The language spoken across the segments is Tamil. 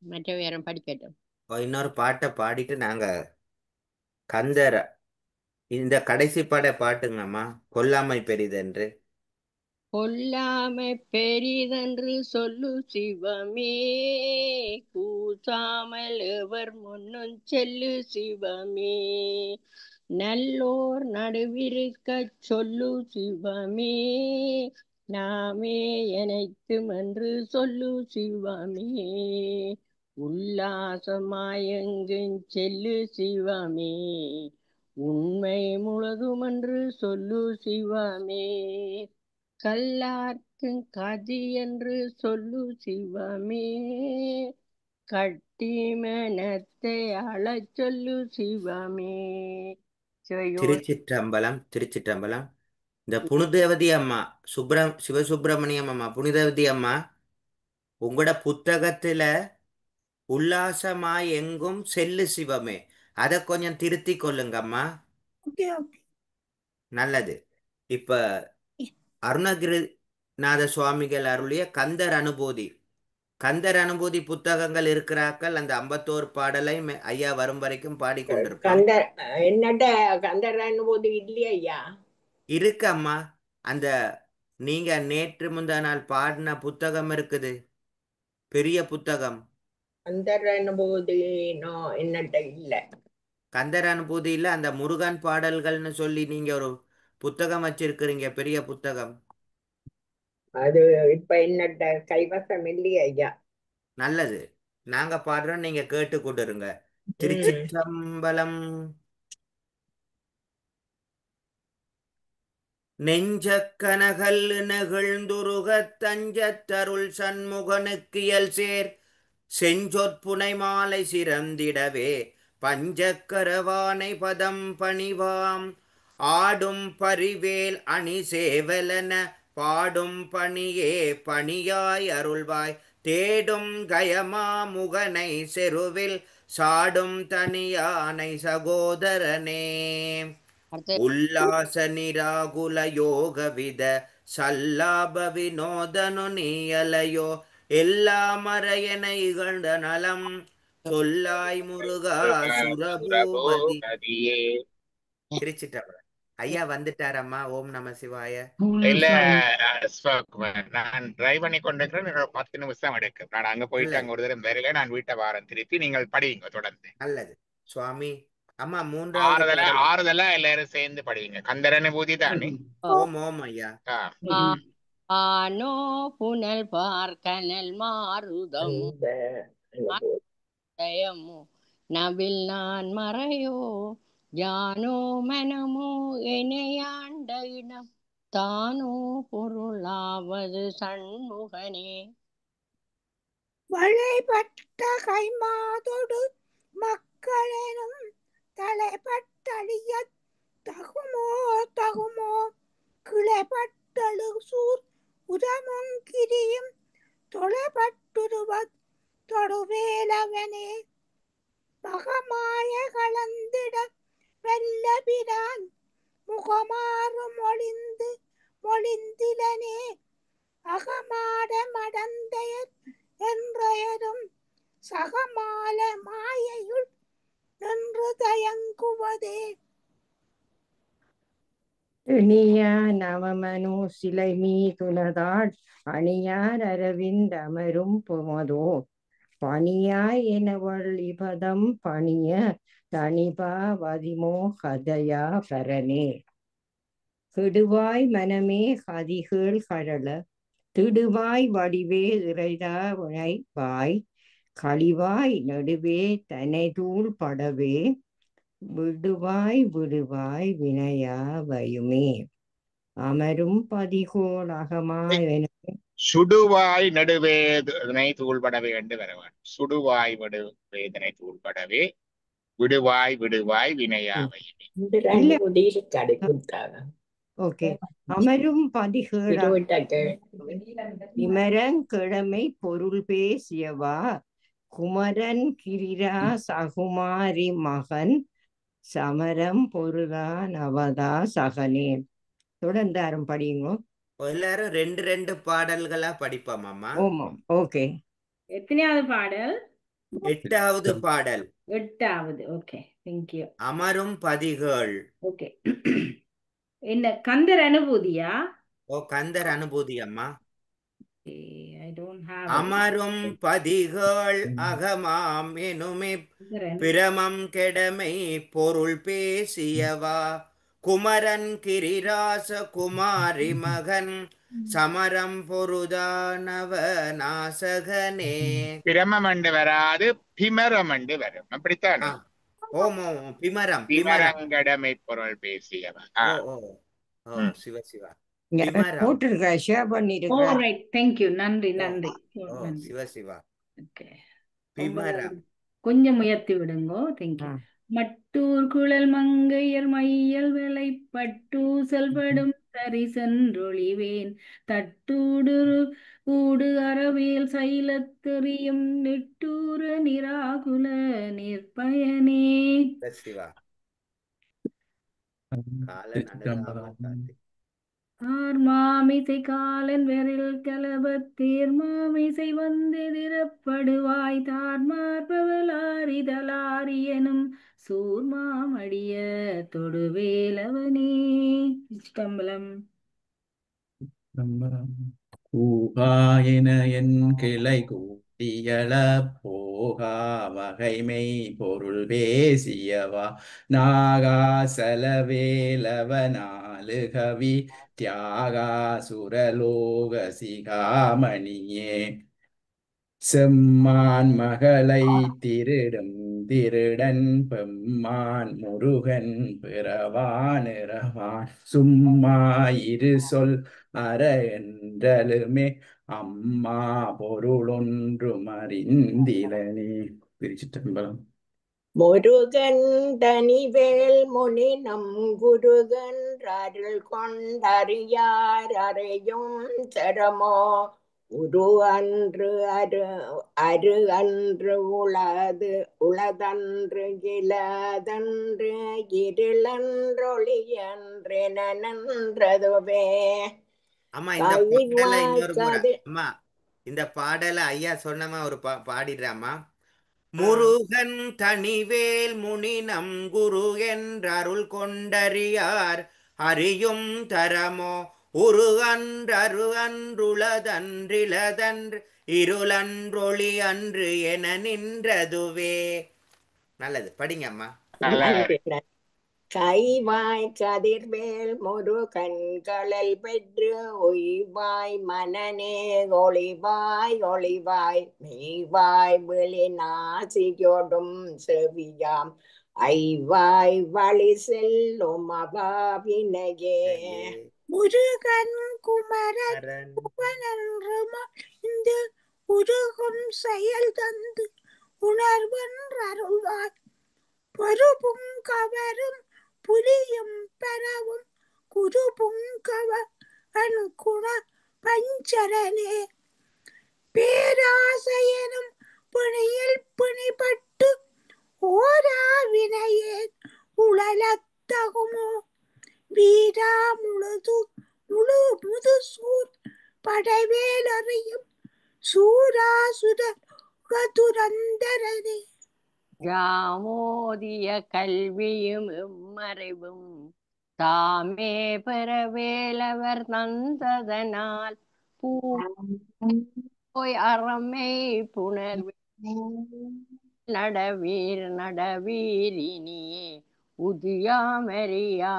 மற்ற வேறம் படிக்கட்டும். இன்னொரு பாட்டை பாடிட்டு நாங்க கந்தர் இந்த கடைசி பாட பாட்டுங்கம்மா. கொல்லாமை பெரிதென்று. கொல்லாமை பெரிதென்று சொல்லு சிவமே, கூசாமல் எவர் முன்னும் செல்லு சிவமே, நல்லோர் நடுவிருக்கச் சொல்லு சிவமே, நாமே எனைத்தும் என்று சொல்லு சிவமே, உல்லாசமாயெங்கும் செல்லு சிவமே, உண்மை முழுதுமென்று சொல்லு சிவமே, கல்லார்க்கும் கதி என்று சொல்லு சிவமே, கட்டி மனத்தை அழச் சொல்லு சிவமே. சிவயோர் திருச்சிற்றம்பலம், திருச்சிற்றம்பலம். இந்த புனிதேவதி அம்மா, சிவசுப்பிரமணியம் அம்மா, புனிதேவதி அம்மா, உங்களோட புத்தகத்துல உல்லாசமாய் எங்கும் செல்லு சிவமே, அதை கொஞ்சம் திருத்திக் கொள்ளுங்கம்மா. Okay okay. நல்லது. இப்ப அருணகிரிநாத சுவாமிகள் அருளிய கந்தர் அனுபூதி, கந்தர் அனுபூதி புத்தகங்கள் இருக்கிறார்கள். அந்த 51 பாடலை ஐயா வரும் வரைக்கும் பாடிக்கொண்டிருப்போம். கந்த என்னட்ட கந்தர் அனுபூதி இல்லையா ஐயா? இருக்கு அம்மா. அந்த நீங்க நேற்று முந்தா நாள் பாடின புத்தகம் இருக்குது, பெரிய புத்தகம். கந்தர் அனுபூதி நோ என்னட்ட இல்ல. கந்தர் அனுபூதியில் அந்த முருகன் பாடல்கள்னு சொல்லி நீங்க ஒரு புத்தகம் வச்சிருக்கிறீங்க, பெரிய புத்தகம். அது இப்ப என்னட்ட கைவசம் இல்லையா ஐயா? நல்லது. நாங்க பாடுறோம், நீங்க கேட்டு கொண்டிருங்க. ம். திருச்சிற்றம்பலம். நெஞ்சக்கனகல் நெகிழ்ந்துருகத் தஞ்சத்தருள் சண்முகனுக்கியல் சேர் செஞ்சொற்புனை மாலை சிறந்திடவே பஞ்சக்கரவானை பதம் பணிவாம் ஆடும் பரிவேல் அணி சேவலன பாடும் பணியே பணியாய் அருள்வாய் தேடும் கயமா முகனை செருவில் சாடும் தனியானை சகோதரனே அடுத்து உல்லாச நிராகுல யோகவித சல்லாப வினோதனு நீயலையோ எல்லா மறையன இகழ்ந்த நலம் சொல்லாய் முருகா சுரபூபதி. சுரபூபதியே. திருச்சிட்டம்பலம். ஐயா வந்துட்டாரம்மா. ஓம் நம சிவாய. இல்ல, சிவகுமார், நான் டிரைவ் பண்ணி கொண்டிருக்கிறேன். என்னோட 10 நிமிஷம் எடுக்கும். நான் அங்க போயிட்டு நல்லது, அங்க ஒரு தடவை வரையில நான் வீட்டை வாரம் திருப்பி நீங்கள் படிங்க தொடர்ந்து. நல்லது சுவாமி. அம்மா 3வது ஆறுதலா பாடல். ஆறுதலா எல்லாரும் சேர்ந்து படிங்க. கந்தர் அனுபூதி தானே? ஓம் ஓம் ஐயா. ஆ. ஆனோ புனல் பார்க்கனல் மாருதம் அந்த அனுபூதி தயமோ நவில் நான் மறையோ யானோ மனமோ எனையாண்ட இடம் தானோ பொருளாவது சண்முகனே. வளைபட்ட கைமாதொடு மக்களெனும் தலைப்பட்டழிய தகுமோ தகுமோ கிளைப்பட்டழு சூர் உதமும் கிரியும் தொலைப்பட்டுருவத் தொடுவேலவனே மகமாய கலந்திட வெல்லபிரான் முகமாறு மொழிந்து மொழிந்திலனே அகமாட மடந்தையர் என்றெயரும் சகமால மாயையுள் நின்று தயங்குவதே. இனியா நவமனு சிலை மீதுனதாள் அணியார் அரவிந்த் அமரும் புமதோ பணியாய் எனவள் இபதம் பணிய தனிபா வதிமோ கதயா பரனே கெடுவாய் மனமே கதிகேள் கழல திடுவாய் வடிவே இறைதா வாய் களிவாய் நடுவே தனைதூள் படவே விடுவாய் விடுவாய் வினையா வயுமே அமரும் பதிகோள் அகமாய் சுடுவாய் நடுவேதனை தூள்படவே என்று வருவான். சுடுவாய் வேதனை தூள்படவே விடுவாய் விடுவாய் வினையாவை. ஓகே. அமரும் பதிகேள் இமரங்கிழமை பொருள் பேசியவா குமரன் கிரிரா சகுமாரி மகன் சமரம் பொருளான் அவதா சகனே. தொடர்ந்தாரும் படியுங்க. எல்லாரும் 2 2 பாடல்களா படிப்போம் அம்மா. ஓமாம். ஓகே. எத்தனையாவது பாடல்? எட்டாவது பாடல். எட்டாவது. Okay, thank you. அமரும் பதிகள். ஓகே. என்ன கந்தர் அனுபூதியா? ஓ, கந்தர் அனுபூதி அம்மா. ஐ டோன்ட் ஹேவ் அமரும் பதிகள் அகமாம் எனுமே பிரமம் கெடமை பொருள் பேசியவா குமரன் கிரிராச குமாரி மகன் சமரம் பொருதானவ நாசகனே. பிரமம் என்று வராது, பிமரம் என்று வரும். அப்படித்தானே? ஓம் ஓம் பிமரம். பிமரங்கடமை பொருள் பேசியவா. ஓ ஓ ஓ, சிவ சிவா. போட்டிருக்க, ஷேர் பண்ணிருக்க. Right, thank you. நன்றி நன்றி. சிவ சிவா. ஓகே, பிமரம். கொஞ்சம் முயற்சி விடுங்கோ. தேங்க்யூ. மட்டூர் குழல் மங்கையர் மையல் விளை பட்டூர் செல்படும் சரி சென்றொழிவேன் தட்டூடு ஊடு அறவேல் சைலத்தெறியும் நெட்டூர நிராகுல நிற்பயனே. சிவா. காலன் அணுகாமல் காத்து. ஆர்மாமிசை காலன் வெறில் கலபத் தேர்மாமிசை வந்தெதிரப்படுவாய் தார்மார்பவலாரிதலாரி எனும் சூர்மாமடிய தொடுவேலவனே. சிதம்பரம். கூகாயின என் கிளை கூட்டியள போகா வகைமை பொருள் பேசியவா நாகா சலவேலவ நாலு கவி தியாகா சுரலோக சிகாமணியே செம்மான் மகளை திருடும் திருடன் பெம்மான் முருகன் பிறவானிறவான் சும்மா இரு சொல் அற என்றலுமே அம்மா பொருளொன்றும் அறிந்திலனே. திருச்சிற்றம்பலம். முருகன் தனிவேல் முனி நம் குருகன் அருள் கொண்டறியார் அறையும் சரமோ உரு அன்று அரு அன்று உளதன்று இலதன்று இருளன்றொளியன்று நன்றதுவே. அம்மா இந்த பாடல இன்னொரு முறை அம்மா இந்த பாடல ஐயா சொன்னமா ஒரு பாடிடுறாமா. முருகன் தனிவேல் முனி நம் குரு என்றருள் கொண்டறியார் அறியும் தரமோ உரு அன்று அன்றுளதன்றிலதன்று இருளன்றொளி அன்று என நின்றதுவே. நல்லது, படிங்க அம்மா. கைவாய் கதிர்வேல் முருகன் களல் பெற்று ஒய்வாய் மனநே ஒளிவாய் ஒளிவாய் மெய்வாய் விழி நாசியோடும் செவியாம் ஐவாய் வழி செல்லும் அபாவினையே. முருகன் குமரன் புவனன்று உருகும் செயல் தந்து உணர்வென்றருள்வாய் பொறுப்பும் கவரும் புலியும் பெறவும் குருபுங்கவன் குண பஞ்சரனே. பேராசையனும் பிணியில் பிணிப்பட்டு ஓராவினையேன் உழலத்தகுமோ வீரா முதுசூர் படைவேலறியும் சூராசுரதுரந்தரனே. யாமோதிய கல்வியும் எம்மறைவும் தாமே பெறவேலவர் தந்ததனால் போய் அறமை புணர்வே நடவீர் நடவீரினியே உதியாமறியா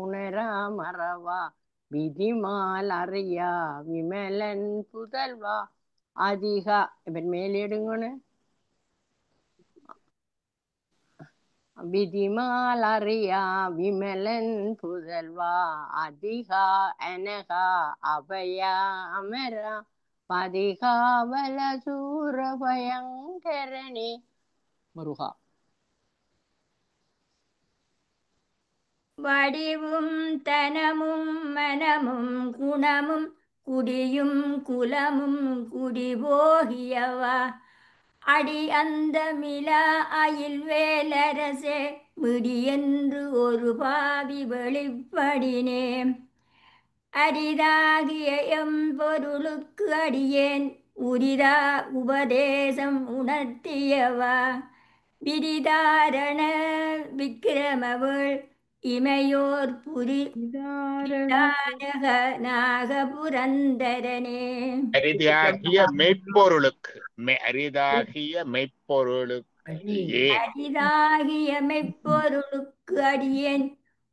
உணரா மறவா விதிமால் அறியா விமலன் புதல்வா அதிகா. இவன் மேலிடுங்கன்னு விதிமால் அறியா விமலன் புதல்வா அதிகா அனகா அபயா அமரா பதிகாவல சூர பயங்கரனே. முருகா. வடிவும் தனமும் மனமும் குணமும் குடியும் குலமும் குடிபோகியவா அடி அந்த மிலா அயில் வேலரசே விடியென்று ஒரு பாவி வெளிப்படினே அரிதாகிய எம்பொருளுக்கு அடியேன் உரிதா உபதேசம் உணர்த்தியவா விரிதாரண விக்கிரமவுள் இமையோர் நாகபுரந்தரனே. அரிதாகிய மெய்ப்பொருளுக்கு அரிதாகிய மெய்ப்பொருளுக்கு அரிதாகிய மெய்ப்பொருளுக்கு அடியேன்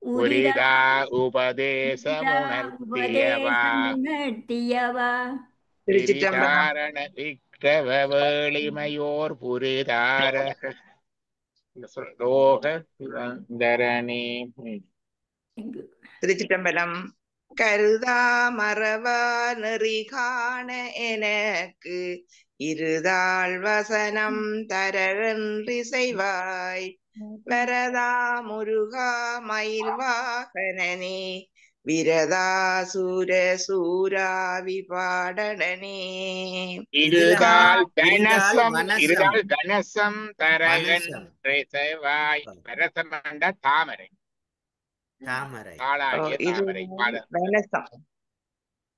உரிதா உபதேசமுணர்த்தியவா உணர்த்தியவா விரிதாரண விக்கிரமவேளிமையோர் புரிதார லோக சுரந்தரனே. திருச்சிட்டம்பலம். கருதா மறவா நெறி காண எனக்கு இருதாள் வசனம் தரன்றி செய்வாய் வரதா முருகா மயில் வாகனனே விரதா சூர சூராவி பாடனே. இருதாள் இருதாள் கணசம் வனசம். தரகன்றி செய்வாய் பரசமண்ட தாமரை தாமரை தாளாகிய தாமரை பாதம் வனசம்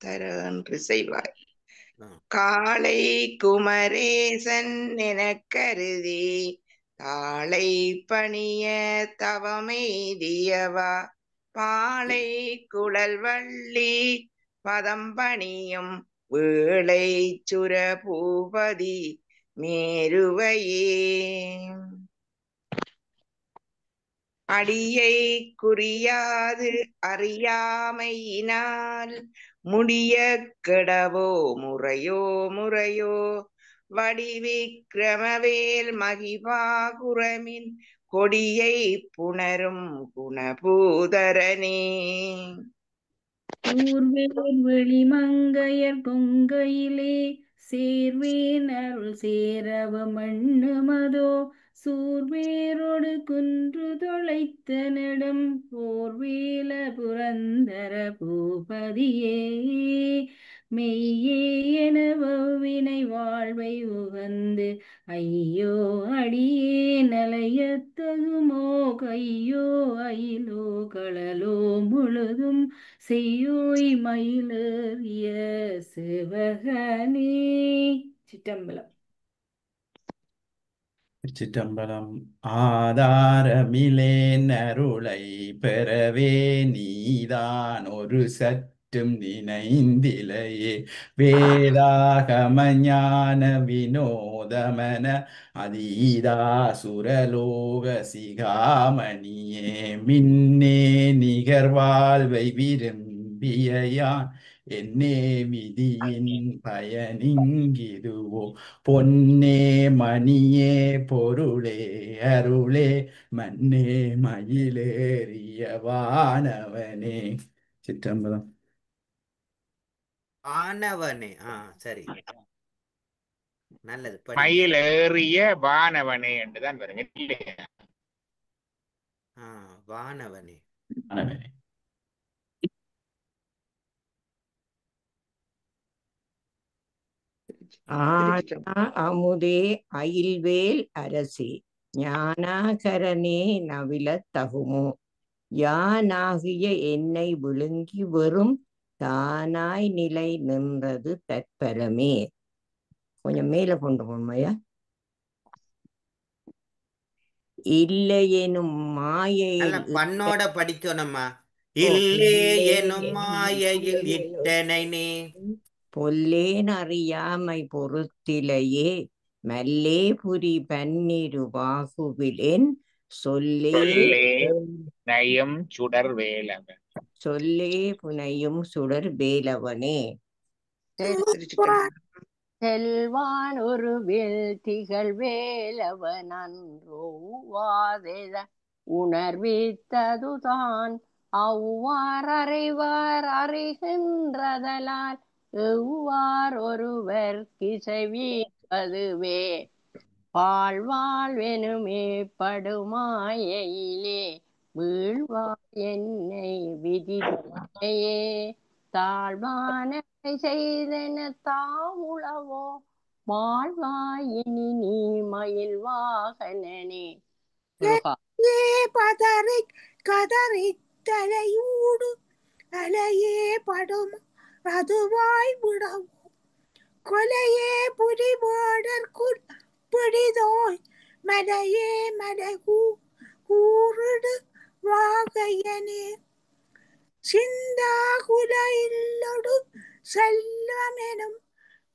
தரன்றி செய்வாய் ஆ. காளை குமரேசன் எனக் கருதி தாளை பணிய தவமெய்தியவா பாளை குழல் வள்ளி பதம் பணியும் வேளை சுர பூபதி மேருவையே அடியை குறியாது அறியாமையினால் முடிய கெடவோ முறையோ முறையோ வடிவிக்கிரமவேல் மகிபாகுரமின் கொடியை புணரும் குணபூதரனே. ஊர்வேல் வெளிமங்கையர் கொங்கையிலே சேர்வேன் அருள் சேரவ மண்ணுமதோ சூர்வேரோடு குன்று தொலைத்த நெடும் போர்வேல புரந்தர பூபதியே மெய்யே என வினை வாழ்வை உகந்து ஐயோ அடியே நலையத்தகுமோ கையோ அயிலோ களலோ முழுதும் செய்யோய் மயிலேறிய சிவகனே. சிட்டம்பலம். சிற்றம்பலம். ஆதாரமிலேன் அருளை பெறவே நீதான் ஒரு சற்றும் நினைந்திலையே வேதாகம ஞான வினோதமன அதீதா சுரலோக சிகாமணியே மின்னே நிகர்வாழ்வை விரும்பியான் என்னே விதியின் பயனிங்கிதுவோ பொன்னே மணியே பொருளே அருளே மன்னே மயிலேறிய வானவனே. சிற்றம்பலம். ஆனவனே. சரி, நல்லது. மயிலேறிய வானவனே என்றுதான் வருங்க இல்லையா? வானவனே. வானவனே. அமுதே அயில்வேல் அரசே ஞானாகரனே நவில தகுமோ யானாகிய என்னை விழுங்கி வெறும் தானாய் நிலை நின்றது தற்பரமே. கொஞ்சம் மேல கொண்டு போமையா. இல்லையெனும் மாயையில் பண்ணோட படிக்கணும்மா. இல்லே எனும் மாயையில் இட்டனை நீ பொல்லேன் அறியாமை பொறுத்திலையே மல்லே புரி பன்னிரு பாகுவிலேன் சொல்லே நயம் சுடர் வேலவன் சொல்லே புனையும் சுடர் வேலவனே. செல்வான் ஒரு வேல் திகழ் வேலவன் அன்றோவாதெத உணர்வித்ததுதான் அவ்வாறு அறிவார் அறிகின்றதலால் எவ்வார் ஒருவர் கிசைவீப்பதுவே வாழ்வாழ்வெனுமே படுமாயிலே வீழ்வாய் என்னை விதியே தாழ்வான செய்தென தாமுளவோ மாழ்வாய் இனி நீ மயில் வாகனனே. பதறி கதறி தலையூடு அலையே படும் அதுவாய் விடவும் கொலையே புரிவோடற்குள் பிடிதோய் மலையே மலை கூறிடு வாகையனே சிந்தாகுல இல்லொடு செல்வமெனும்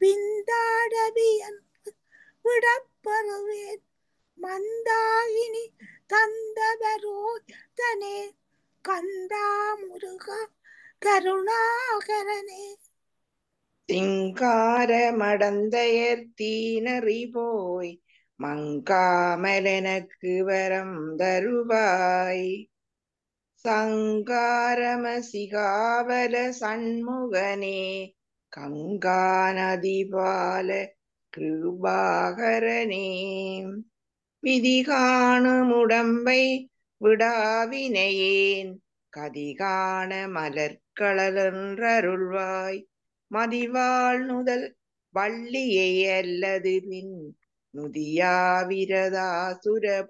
பிந்தாடவியன் விடப்பெறுவேன் மந்தாகினி தந்தவரோய் தனே கந்தா முருகா கருணாகரனே திங்கார மடந்தையர் தீனறி போய் மங்காமலனக்கு வரம் தருவாய் சங்காரம சிகாவல சண்முகனே கங்காநதிபால கிருபாகரனே விதி காணும் உடம்பை விடாவினையேன் கதிகாண மலர்களென்றருள்வாய் மதிவாழ் நுதல் வள்ளியை அல்லது பின் நுதியாவிரதாசுர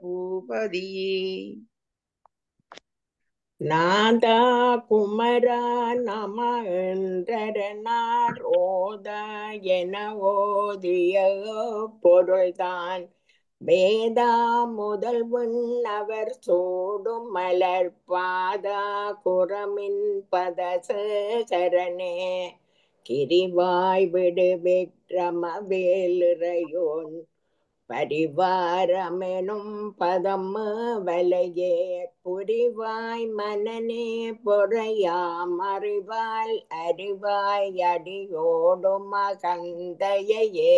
பூபதியே நாதா குமரா நம என்றரனார் ஓதா என ஓதிய பொருள்தான் வேதா முதல் விண்ணவர் சூடும் மலர் பாதா குரமின் பதசரணே கிரிவாய் விடு விக்ரம வேலுரையோன் பரிவாரமெனும் பதம் வலையே புரிவாய் மனநே பொறையாம் அறிவால் அறிவாய் அடியோடும் மகந்தையே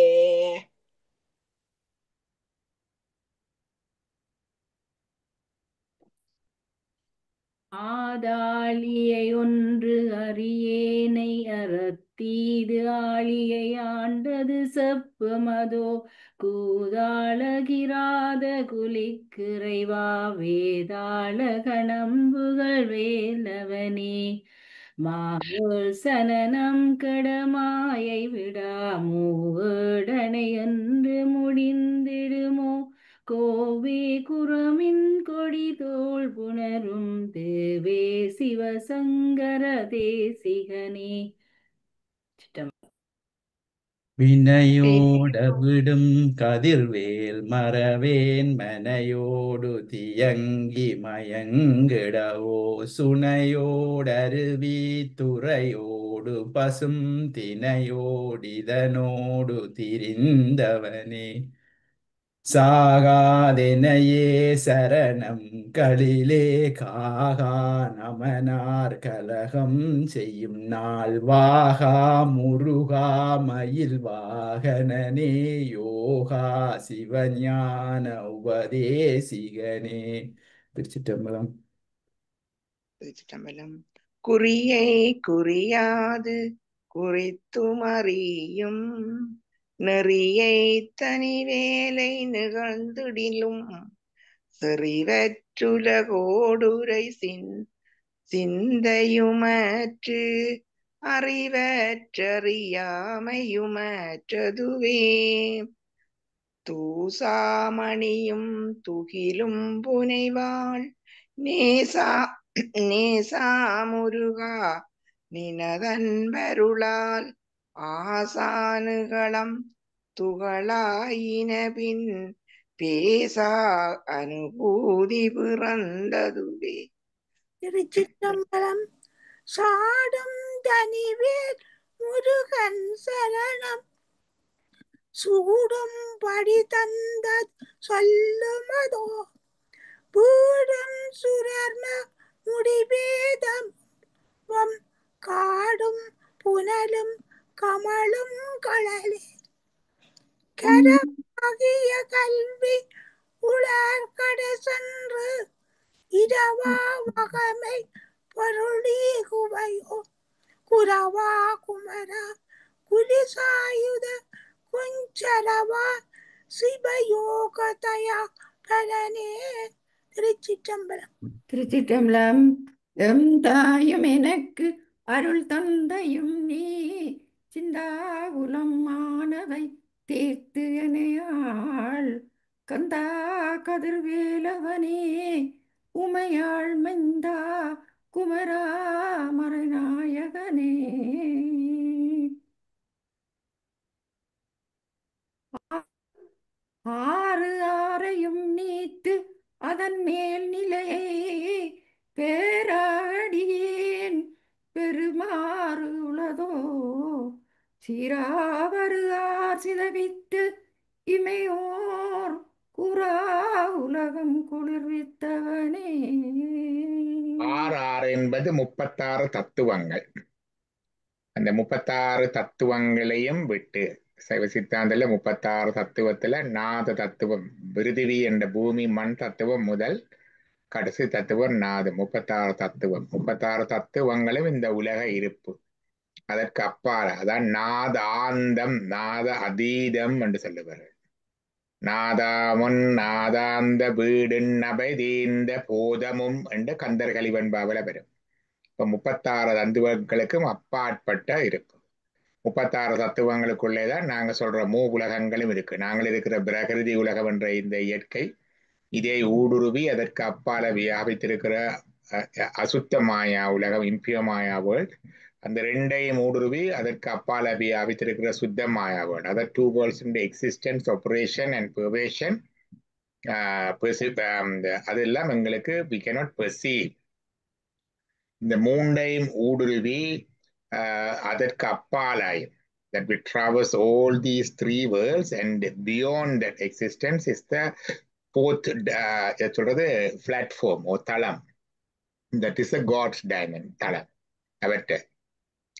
ஆதாளியை ஒன்று அறியேனை அறத்தீது ஆளியை ஆண்டது செப்பமதோ கூதாளகிராத குலிக்கிறைவா வேதாள கணம்புகள் வேலவனே மாவோல் சனனம் கடமாயை விடா மூடனை என்று முடிந்திடுமோ கோவே குரமின் கொடி தோள் புணரும் தேவே சிவசங்கர தேசிகனே வினையோட விடும் கதிர்வேல் மறவேன் மனையோடு தியங்கி மயங்கிடவோ சுனையோடருவி துறையோடு பசும் தினையோடிதனோடு திரிந்தவனே சாகாதெனையே சரணம் களிலே காகா நமனார் கலகம் செய்யும் நாள் வாகா முருகா மயில் வாகனனே யோகா சிவஞான உபதேசிகனே. திருச்சிற்றம்பலம். திருச்சிற்றம்பலம். குறியை குறியாது குறித்துமறியும் நெறியை தனி வேலை நிகழ்ந்திடிலும் செறிவற்றுலகோடுரை சிந்தையுமற்று அறிவற்றறியாமையுமற்றதுவே தூசாமணியும் துகிலும் புனைவாள் நேசா முருகா நினதன்பருளால் ஆசானுகளம் துகளாயின பின் பேசா அனுபூதி பிறந்ததுவே. திருச்சிற்றம்பலம். சாடும் தனிவேல் முருகன் சரணம் சூடும் படி தந்த சொல்லுமதோ பூடும் சுரர்ம முடிவேதம் காடும் புனலும் கமலும் களலே கரமாகிய கல்வி உலர்கட சென்று இரவா வகமை பொருளி குவையோ குரவா குமரா குலிசாயுத குஞ்சரவா சிவயோகதயா பலனே. திருச்சிற்றம்பலம். திருச்சிற்றம்பலம். எம் தாயும் எனக்கு அருள் தந்தையும் நீ சிந்தாகுலம் மாணவை தீர்த்து எனையாள் கந்தா கதிர்வேலவனே உமையாள் மைந்தா குமரா மறைநாயகனே. ஆறு ஆறையும் நீத்து அதன் மேல் நிலையை பேராடியேன் பெருமாறு உளதோ சீராவருகார் சிதவித்து இமையோர் கூறா உலகம் குளிர்வித்தவனே. ஆறு என்பது 36 தத்துவங்கள். அந்த 36 தத்துவங்களையும் விட்டு சைவ சித்தாந்தத்துல 36 தத்துவத்துல நாத தத்துவம் பிருதிவி என்ற பூமி மண் தத்துவம் முதல் கடைசி தத்துவம் நாதம். 36 தத்துவம். 36 தத்துவங்களும் இந்த உலக இருப்பு. அதற்கு அப்பால அதான் நாதாந்தம் நாத அதீதம் என்று சொல்லுவார்கள். நாதாமுன் நாதாந்த வீடுன் நபைதீந்த போதமும் என்று கந்தர்களி வெண்பாவில வரும். இப்ப 36 தத்துவங்களுக்கும் அப்பாற்பட்ட இருப்பு. 36 தத்துவங்களுக்குள்ளேதான் நாங்க சொல்ற உலகங்களும் இருக்கு. நாங்கள் இருக்கிற பிரகிருதி உலகம் என்ற இந்த இயற்கை, இதை ஊடுருவி அதற்கு அப்பால வியாபித்திருக்கிற அசுத்த மாயா உலகம், இம்பியூர் மாயா வேர்ல்ட், அந்த ரெண்டையும் ஊடுருவி அதற்கு அப்பால வியாபித்திருக்கிற சுத்த மாயா world. Other two worlds in existence, operation and pervasion, அதெல்லாம் எங்களுக்கு we cannot perceive. இந்த மூண்டையும் ஊடுருவி அதற்கு அப்பாலாய், that we traverse all these three worlds and beyond that existence is the fourth சொல்றது platform or தளம். That is a God's diamond தளம்.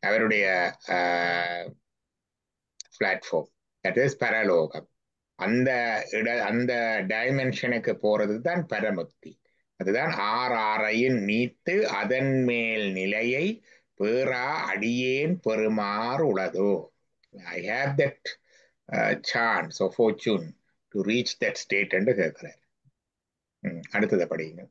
அவருடைய பிளாட்ஃபார்ம், that is பரலோகம். அந்த டைமென்ஷனுக்கு போறது தான் பரமுக்தி. அதுதான் ஆறையும் நீத்து அதன் மேல் நிலையை பேரா அடியேன் பெறுமாறு உளதோ. I have that chance or fortune to reach that state என்று கேட்கிறார். அடுத்ததை படிங்க.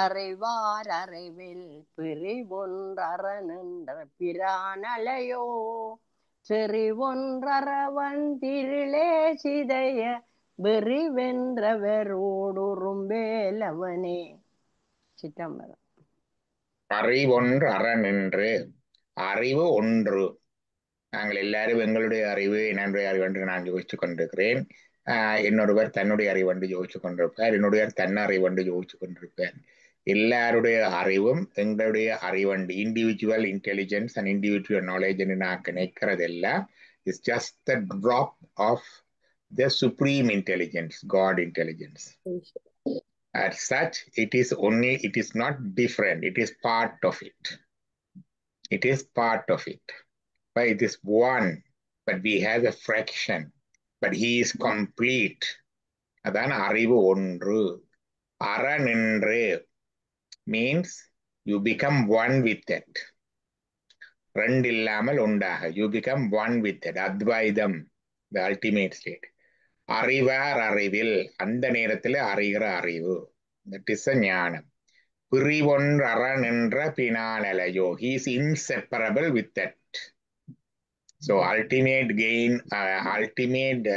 அறிவார் அறிவில் பிரிவொன்றறநின்ற பிரானலையோ செறிவொன்றறவன் திரிலே சிதைய வெறிவென்றவரோடுறும்பேலவனே. சிதம்பரம். அறிவொன்று அறநின்று, அறிவு ஒன்று. நாங்கள் எல்லாரும் எங்களுடைய அறிவு என்னுடைய அறிவு என்று நான் யோசிச்சு கொண்டிருக்கிறேன். இன்னொருவர் தன்னுடைய அறிவு என்று யோசிச்சு கொண்டிருப்பார், என்னுடைய தன் அறிவு என்று யோசிச்சு கொண்டிருப்பார். எல்லாருடைய அறிவும் எங்களுடைய அறிவண்டு, individual intelligence and individual knowledge என்று நான் நினைக்கிறதெல்லாம் is just the drop of the supreme intelligence, God intelligence. As such, it is not different, it is part of it. It is part of it. But it is one, but we have a fraction. But he is complete. அதான் அறிவு ஒன்று. அறநின்று means you become one with it. ரெண்டு இல்லாமல் உண்டாக, you become one with it. Advaitham, the ultimate state. அறிவார் அறிவில், அந்த நேரத்தில் அறிகிற அறிவு, that is a ஞானம். பிரிவொன்று அறநின்ற பினானலையோ, he is inseparable with that. So ultimate gain, ultimate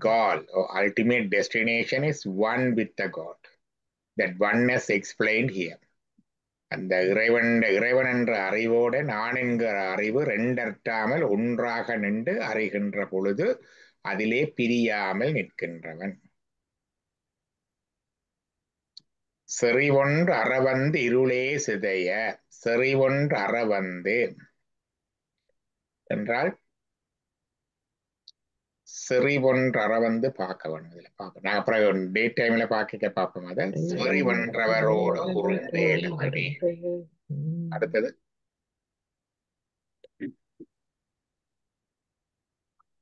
goal or ultimate destination is one with the God. That oneness explained here. அந்த இறைவன் என்ற அறிவோட நான் என்கிற அறிவு ரெண்டற்றாமல் ஒன்றாக நின்று அறிகின்ற பொழுது அதிலே பிரியாமல் நிற்கின்றவன். செறிவொன்று அறவந்து இருளே சிதைய, செறிவொன்று அறவந்து என்றால் செறிவொன்று அறவந்து பார்க்க வேணும். இதுல பார்ப்போம், நான் அப்புறம் டே டைம்ல பார்ப்போம். அதை செறிவொன்றவரோடு உருண்டேலவனே. அடுத்தது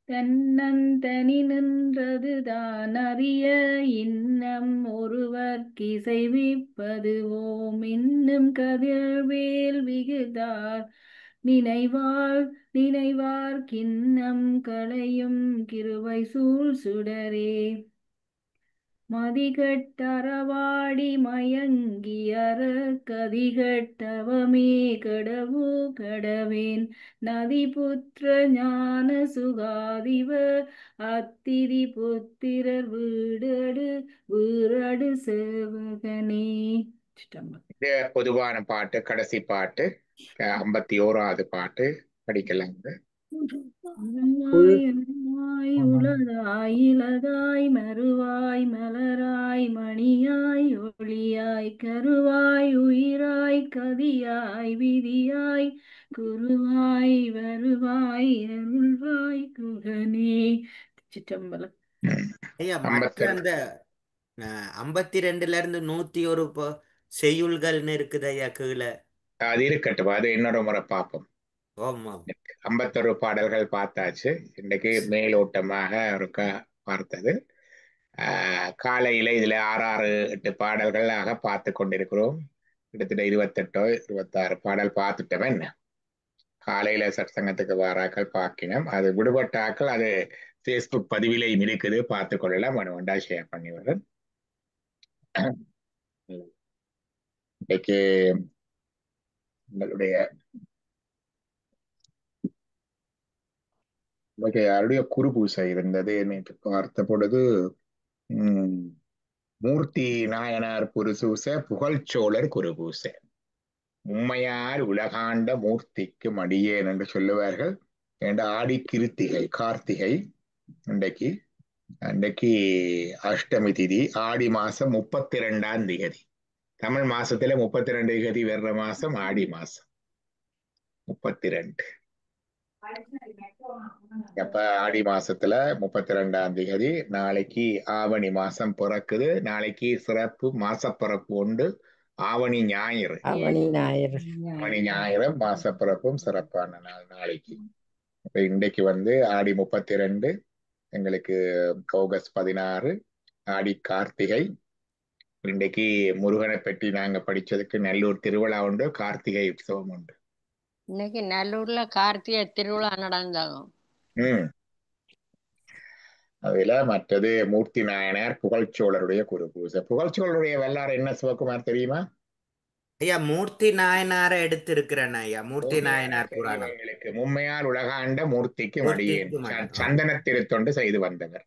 தன்னந்தனி நின்றதுதான் அறிய இன்னம் ஒருவர்க்கிசைவிப்பது ஓம் இன்னும் கதிர்வேல் விகுதார் நினைவார்க்கின்னம் களையும் கிருபை சூழ் சுடரே. மதிகட்டறவாடி மயங்கியற கதிகட்டவமே கடவு கடவேன் நதிபுத்திர ஞான சுகாதிவ அத்திதி புத்திரர் வீரடு சேவகனே. சிற்றம்பலம். இது பொதுவான பாட்டு, கடைசி பாட்டு, 51வது பாட்டு படிக்கலாம். உள்வாய் உள்வாய் உளதாய் இலதாய் மறுவாய் மலராய் மணியாய் ஒளியாய் கருவாய் உயிராய் கதியாய் விதியாய் குருவாய் வருவாய் அருள்வாய் குகனே. சிற்றம்பலம். ஐயா மற்ற அந்த 52ல இருந்து 101 செய்யுள்கள்னு இருக்குது ஐயா கீழே. அது இருக்கட்டும், அது இன்னொரு முறை பார்ப்போம். ஆமா 51 பாடல்கள் பார்த்தாச்சு. இன்னைக்கு மேலோட்டமாக ஒருக்கா பார்த்தது. காலையில இதுல 6 8 பாடல்களாக பார்த்து கொண்டிருக்கிறோம். கிட்டத்தட்ட 28 26 பாடல் பார்த்துட்டோம். என்ன காலையில சத்சங்கத்துக்கு வாராக்கள் பார்க்கணும். அது விடுபட்டாக்கள் அது ஃபேஸ்புக் பதிவிலையும் இருக்குது, பார்த்து கொள்ளலாம். ஒன்றா ஷேர் பண்ணி வரேன். இன்னைக்கு உங்களுடைய யாருடைய குரு பூசை இருந்தது நேற்று பார்த்த பொழுது. மூர்த்தி நாயனார் குருபூசை, புகழ்ச்சோழர் குருபூசை. உண்மையார் உலகாண்ட மூர்த்திக்கு மடியேன் என்று சொல்லுவார்கள். என்ற ஆடி கிருத்திகை கார்த்திகை அன்றைக்கு அஷ்டமி திதி. ஆடி மாசம் 32ஆம் திகதி. தமிழ் மாசத்துல 32 திகதி வர்ற மாசம் ஆடி மாசம் 32. அப்ப ஆடி மாசத்துல 32ஆம் திகதி. நாளைக்கு ஆவணி மாசம் பிறக்குது. நாளைக்கு சிறப்பு மாசப்பிறப்பு உண்டு. ஆவணி ஞாயிறு மாசப்பிறப்பும் சிறப்பான நாள் நாளைக்கு. இப்ப இன்றைக்கு ஆடி 32, எங்களுக்கு ஆகஸ்ட் 16 ஆடி கார்த்திகை. இன்றைக்கு முருகனை பற்றி நாங்க படிச்சதுக்கு நல்லூர் திருவிழா உண்டு, கார்த்திகை உற்சவம் உண்டு. இன்னைக்கு நல்லூர்ல கார்த்திகை திருவிழா நடந்தாகும். அதுல மற்றது மூர்த்தி நாயனார் புகழ்ச்சோழருடைய குருபூசை. புகழ்ச்சோழருடைய வரலாறு என்ன சிவகுமார் தெரியுமா? ஐயா மூர்த்தி நாயனார எடுத்து இருக்கிறேன் ஐயா. மூர்த்தி நாயனார் புராணம். மும்மையால் உலகாண்ட மூர்த்திக்கு மடியேன் சந்தன திருத்தொண்டு செய்து வந்தவர்.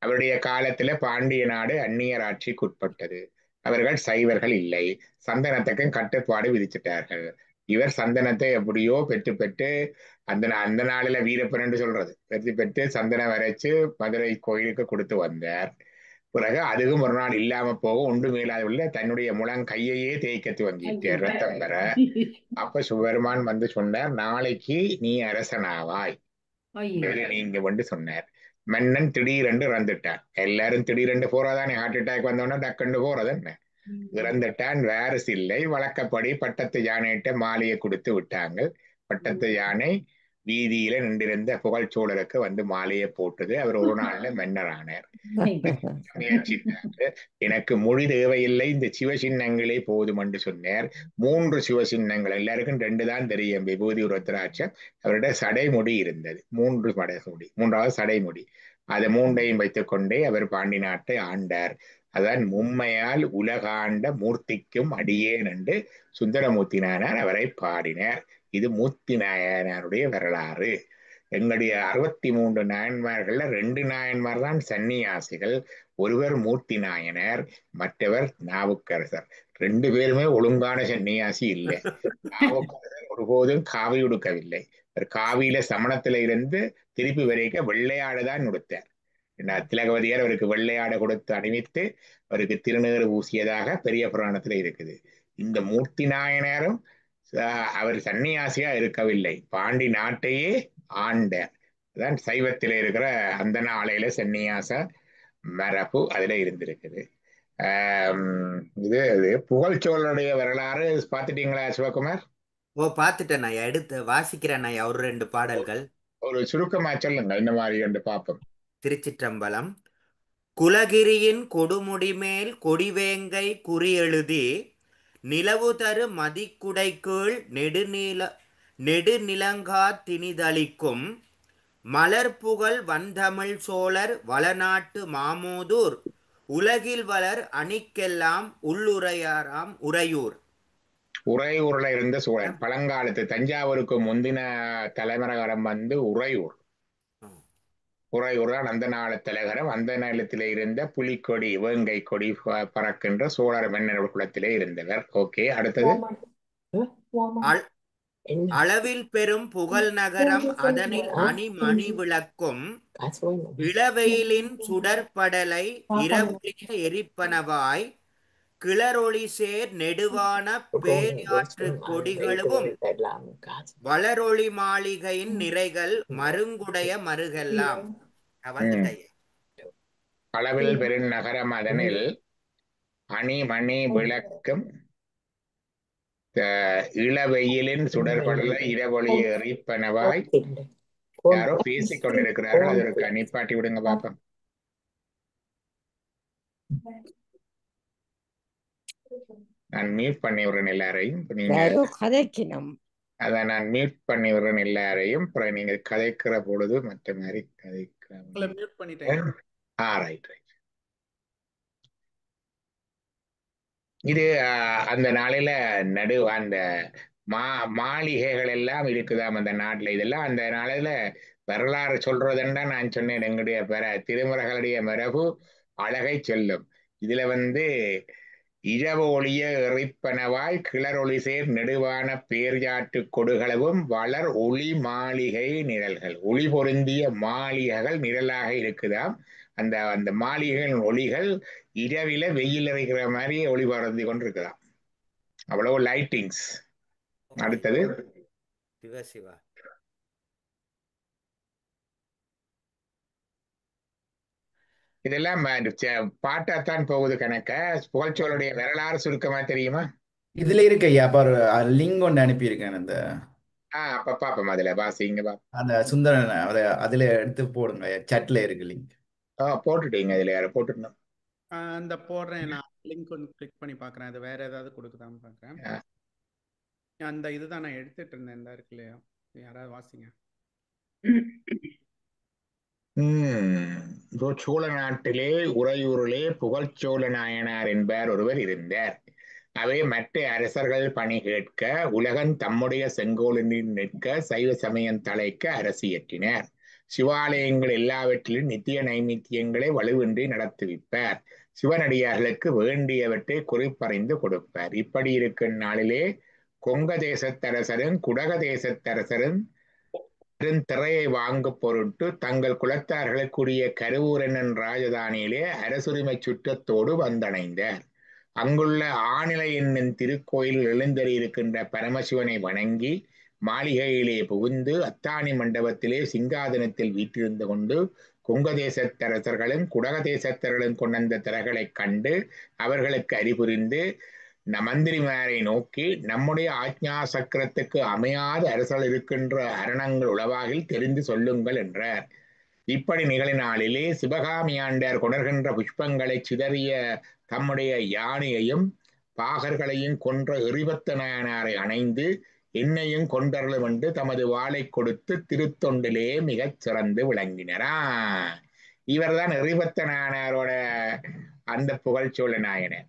அவருடைய காலத்துல பாண்டிய நாடு அந்நியர் ஆட்சிக்குட்பட்டது. அவர்கள் சைவர்கள் இல்லை. சந்தனத்துக்கும் கட்டுப்பாடு விதிச்சிட்டார்கள். இவர் சந்தனத்தை எப்படியோ பெற்று அந்த நாளில வீரப்பன் என்று சொல்றது பெற்று சந்தனம் வரைச்சு மதுரை கோயிலுக்கு கொடுத்து வந்தார். பிறகு அதுவும் ஒரு நாள் இல்லாம போக ஒன்று மேலாத உள்ள தன்னுடைய முழங்கையையே தேய்க்க துவங்கிட்டார் ரத்தம் பெற. அப்ப சிவபெருமான் சொன்னார், நாளைக்கு நீ அரசனாவாய் நீங்க சொன்னார். மன்னன் திடீரென்று இறந்துட்டான். எல்லாரும் திடீரென்று போறதானே, ஹார்ட் அட்டாக் வந்தோன்னா டக்குன்னு போறது என்ன. இறந்துட்டான், வாரிசு இல்லை. வழக்கப்படி பட்டத்து யானையிட்ட மாலையை கொடுத்து விட்டாங்க. பட்டத்து யானை வீதியில நின்றிருந்த புகழ்ச்சோழருக்கு மாலையை போட்டது. அவர் ஒரு நாள்ல மன்னரானார். எனக்கு மொழி தேவையில்லை, இந்த சிவசின்னங்களே போதும் என்று சொன்னார். 3 சிவசின்னங்கள், எல்லாருக்கும் 2 தான் தெரியும். விபூதி ருத்ராட்சம். அவருடைய சடைமுடி இருந்தது, 3 மடைமுடி, 3வது சடைமுடி. அதை 3ஐயும் வைத்துக் கொண்டே அவர் பாண்டி நாட்டை ஆண்டார். அதான் மும்மையால் உலகாண்ட மூர்த்திக்கும் அடியேன் என்று சுந்தரமூர்த்தி நாயனார் அவரை பாடினார். இது மூர்த்தி நாயனாருடைய வரலாறு. எங்களுடைய 63 நாயன்மார்கள்ல 2 நாயன்மார் தான் சன்னியாசிகள். ஒருவர் மூர்த்தி நாயனார், மற்றவர் நாவுக்கரசர். 2 பேருமே ஒழுங்கான சன்னியாசி இல்லை. நாவுக்கரசர் ஒருபோதும் காவி உடுக்கவில்லை. காவியில சமணத்துல இருந்து திருப்பி வரைக்க வெள்ளையாடுதான் உடுத்தார். திலகவதியார் அவருக்கு வெள்ளையாடை கொடுத்து அணிவித்து அவருக்கு திருநீறு பூசியதாக பெரிய புராணத்துல இருக்குது. இந்த மூர்த்தி நாயனாரும் அவர் சன்னியாசியா இருக்கவில்லை, பாண்டி நாட்டையே ஆண்டார். அதான் சைவத்தில இருக்கிற அந்த நாளையில சன்னியாச மரபு அதுல இருந்திருக்குது. இது புகழ்ச்சோழருடைய வரலாறு பார்த்துட்டீங்களா சிவகுமார்? பார்த்துட்டேன் ஐயா, எடுத்து வாசிக்கிறேன் ஐயா ஒரு 2 பாடல்கள். ஒரு சுருக்கமா சொல்லுங்க, இந்த மாதிரி என்று பார்ப்போம். திருச்சிற்றம்பலம். குலகிரியின் கொடுமுடி மேல் கொடிவேங்கை குறி எழுதி நிலவு தரு மதிக்குடைக்கீழ் நெடுநிலங்கா திணிதளிக்கும் மலர்புகழ் வந்தமிழ் சோழர் வளநாட்டு மாமோதூர் உலகில் வளர் அணிக்கெல்லாம் உள்ளுரையாராம் உறையூர். உறையூர்ல இருந்த சோழன் பழங்காலத்து தஞ்சாவூருக்கு முந்தின தலைமரகரம் உறையூர். உறையுறான் அந்த நாள தலைகரம் அந்த நிலத்திலே இருந்த புலிக்கொடி வேங்கை கொடி பறக்கின்ற சோழர் மன்னர் குலத்திலே இருந்தவர். ஓகே, அடுத்தது அள்- அளவில் பெரும் புகழ் நகரம் அதனில் அணி மணி விளக்கும் இளவெயிலின் சுடற்படலை இரவுலிய எரிப்பனவாய் கிளரொளி சேர் நெடுவான பேயாற்று கொடிகளும் வளரொளி மாளிகையின் நிறைகள் மருங்குடைய மருகெல்லாம் வந்துட்டேன். அளவில் பெரும் நகரம் அதனில் அணி மணி விளக்கும் இளவெயிலின் சுடற்படலை இரவொளி எரிப்பனவாய் யாரோ பேசிக் கொண்டிருக்கிறார்கள். அது ஒரு நிப்பாட்டி விடுங்க பாப்போம். நான் மியூட் பண்ணி விடுறேன் எல்லாரையும். நீங்க அத நான் மியூட் பண்ணி விடுறேன் எல்லாரையும். அப்புறம் நீங்க கதைக்கிற பொழுது மற்ற மாதிரி கதைக்கிற. ரைட். இது அந்த நாளையில அந்த மாளிகைகள் எல்லாம் இருக்குதாம் அந்த நாட்டுல. இதெல்லாம் அந்த நாளையில வரலாறு சொல்றதுன்னா நான் சொன்னேன், எங்களுடைய திருமுறைகளுடைய மரபு அழகை சொல்லும். இதுல இரவு ஒளிய எறிப்பனவாய் கிளரொளி சேர் நெடுவான பேர்யாற்று கொடுகளவும் வளர் ஒளி மாளிகை நிழல்கள், ஒளி பொருந்திய மாளிகைகள் நிழலாக இருக்குதாம். அந்த அந்த மாளிகைகளின் ஒளிகள் இரவில வெயில் இருக்கிற மாதிரி ஒளி பறந்து கொண்டிருக்குதாம். அவ்வளவு லைட்டிங்ஸ். அடுத்தது சிவா இதெல்லாம் பாட்டாத்தான் போகுது கணக்க. புகழ்ச்சோளுடைய வரலாறு சுருக்கமா தெரியுமா? இதுல இருக்கு ஐயா. அப்ப ஒரு லிங்க் ஒன்று அனுப்பியிருக்கேன். அந்த அப்ப பாப்போம், அதுல வாசிங்க பாப்போம். அந்த சுந்தரன் அதுல எடுத்து போடுங்க, சட்ல இருக்கு லிங்க். போட்டுட்டீங்க, அதுல யாரும் போட்டுருந்தோம். அந்த போடுறேன் நான் லிங்க் ஒன்று கிளிக் பண்ணி பார்க்குறேன். அது வேற ஏதாவது கொடுக்குதான்னு பார்க்குறேன். அந்த இதுதான் நான் எடுத்துட்டு இருந்தேன். இந்த இருக்கு இல்லையா, யாராவது வாசிங்க. சோழ நாட்டிலே உறையூரிலே புகழ்ச்சோழ நாயனார் என்பார் ஒருவர் இருந்தார். அவை மற்ற அரசர்கள் பணி கேட்க உலகன் தம்முடைய செங்கோலில் நிற்க சைவ சமயம் தலைக்க அரசியற்றினார். சிவாலயங்கள் எல்லாவற்றிலும் நித்திய நைமித்தியங்களை வலுவின்றி நடத்துவிப்பார். சிவனடியார்களுக்கு வேண்டியவற்றை குறிப்பறிந்து கொடுப்பார். இப்படி இருக்கும் நாளிலே கொங்க தேசத்தரசரும் குடக தேசத்தரசரும் திரையை வாங்க பொருட்டு தங்கள் குலத்தார்களுக்குரிய கருவூர் என்னும் ராஜதானியிலே அரசுரிமை சுற்றத்தோடு வந்தடைந்தார். அங்குள்ள ஆணிலை என்னும் திருக்கோயிலில் எழுந்தறியிருக்கின்ற பரமசிவனை வணங்கி மாளிகையிலே புகுந்து அத்தானி மண்டபத்திலே சிங்காதனத்தில் வீற்றிருந்து கொண்டு கொங்க தேசத்தரசர்களும் குடக தேசத்தர்களும் கொண்ட திரைகளைக் கண்டு அவர்களுக்கு அறிபுரிந்து மந்திரிமாரை நோக்கி, நம்முடைய ஆஜ்ஞா சக்கரத்துக்கு அமையாத அரசல் இருக்கின்ற அரணங்கள் உளவாகில் தெரிந்து சொல்லுங்கள் என்றார். இப்படி நிகழினாளிலே சிவகாமியாண்டார் கொணர்கின்ற புஷ்பங்களை சிதறிய தம்முடைய யானையையும் பாகர்களையும் கொன்ற எறிவத்த நாயனாரை அணைந்து என்னையும் கொண்டர்களும் என்று தமது வாளை கொடுத்து திருத்தொண்டிலே மிகச் சிறந்து விளங்கினரா. இவர்தான் எறிவத்த நாயனாரோட அந்த புகழ்ச்சோழ நாயனர்.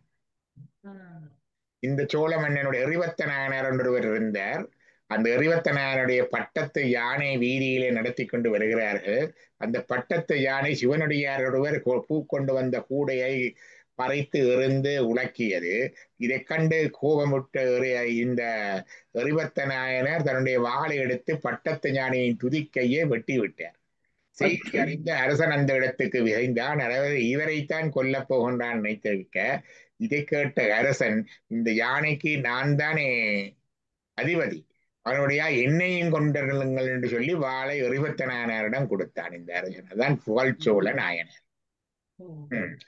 இந்த சோழ மன்னனுடைய எறிவத்த நாயனார் ஒருவர் இருந்தார். அந்த எறிவத்த நாயனுடைய பட்டத்து யானை வீதியிலே நடத்தி கொண்டு வருகிறார்கள். அந்த பட்டத்து யானை சிவனடியார் ஒருவர் பூ கொண்டு வந்த கூடையை பறைத்து எறிந்து உலக்கியது. இதை கண்டு கோபமுட்ட இந்த எறிவத்த நாயனர் தன்னுடைய வாளை எடுத்து பட்டத்து யானையின் துதிக்கையே வெட்டி விட்டார். செய்தி அறிந்த அரசன் அந்த இடத்துக்கு விரைந்தான். இவரைத்தான் கொல்லப் போகின்றான் நினைத்திருக்க, இதை கேட்ட அரசன், இந்த யானைக்கு நான் தானே அதிபதி, அவனுடைய என்னையும் கொண்டருங்கள் என்று சொல்லி வாளை எறிவத்த நாயனாரிடம் கொடுத்தான் இந்த அரசன். அதுதான் புகழ்ச்சோழ நாயனர்.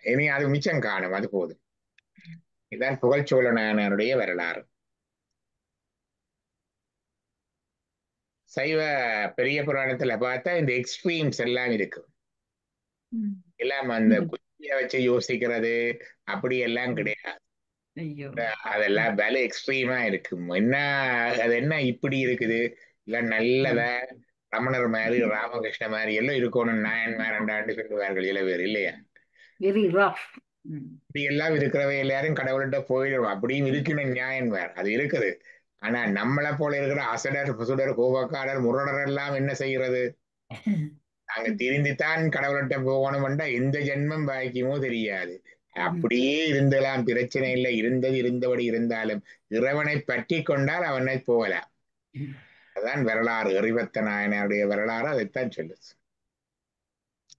இனி அது மிச்சம் காணும், அது போதும். இதுதான் புகழ்ச்சோழ நாயனருடைய வரலாறு. சைவ பெரிய புராணத்துல பார்த்தா இந்த எக்ஸ்ட்ரீம்ஸ் எல்லாம் இருக்கு. எல்லாம் அந்த குச்சியை வச்சு யோசிக்கிறது அப்படி எல்லாம் கிடையாது. அதெல்லாம் வேலை எக்ஸ்ட்ரீமா இருக்கு. என்ன அது என்ன இப்படி இருக்குது, இல்ல நல்லத ரமணர் மாதிரி ராமகிருஷ்ண மாதிரி எல்லாம் இருக்கணும், நாயன்மார் ரெண்டாண்டு சொல்லுவார்கள் இள பேர் இல்லையா. இப்படி எல்லாம் இருக்கிறவ எல்லாரும் கடவுள்கிட்ட போயிடுவோம். அப்படியும் இருக்கணும் நியாயன்மார், அது இருக்குது. ஆனா நம்மளை போல இருக்கிற அசடர் புசுடர் கோபக்காரர் முரடர் எல்லாம் என்ன செய்கிறது, நாங்க திருந்தித்தான் கடவுள்கிட்ட போகணும்டா எந்த ஜென்மம் பாய்க்குமோ தெரியாது. அப்படியே இருந்தலாம், பிரச்சனை இல்லை. இருந்தபடி இருந்தாலும் இறைவனை பற்றி கொண்டால் அவனை போகலாம். அதான் வரலாறு, எறிவத்த நாயனாருடைய வரலாறு அதைத்தான் சொல்லுது.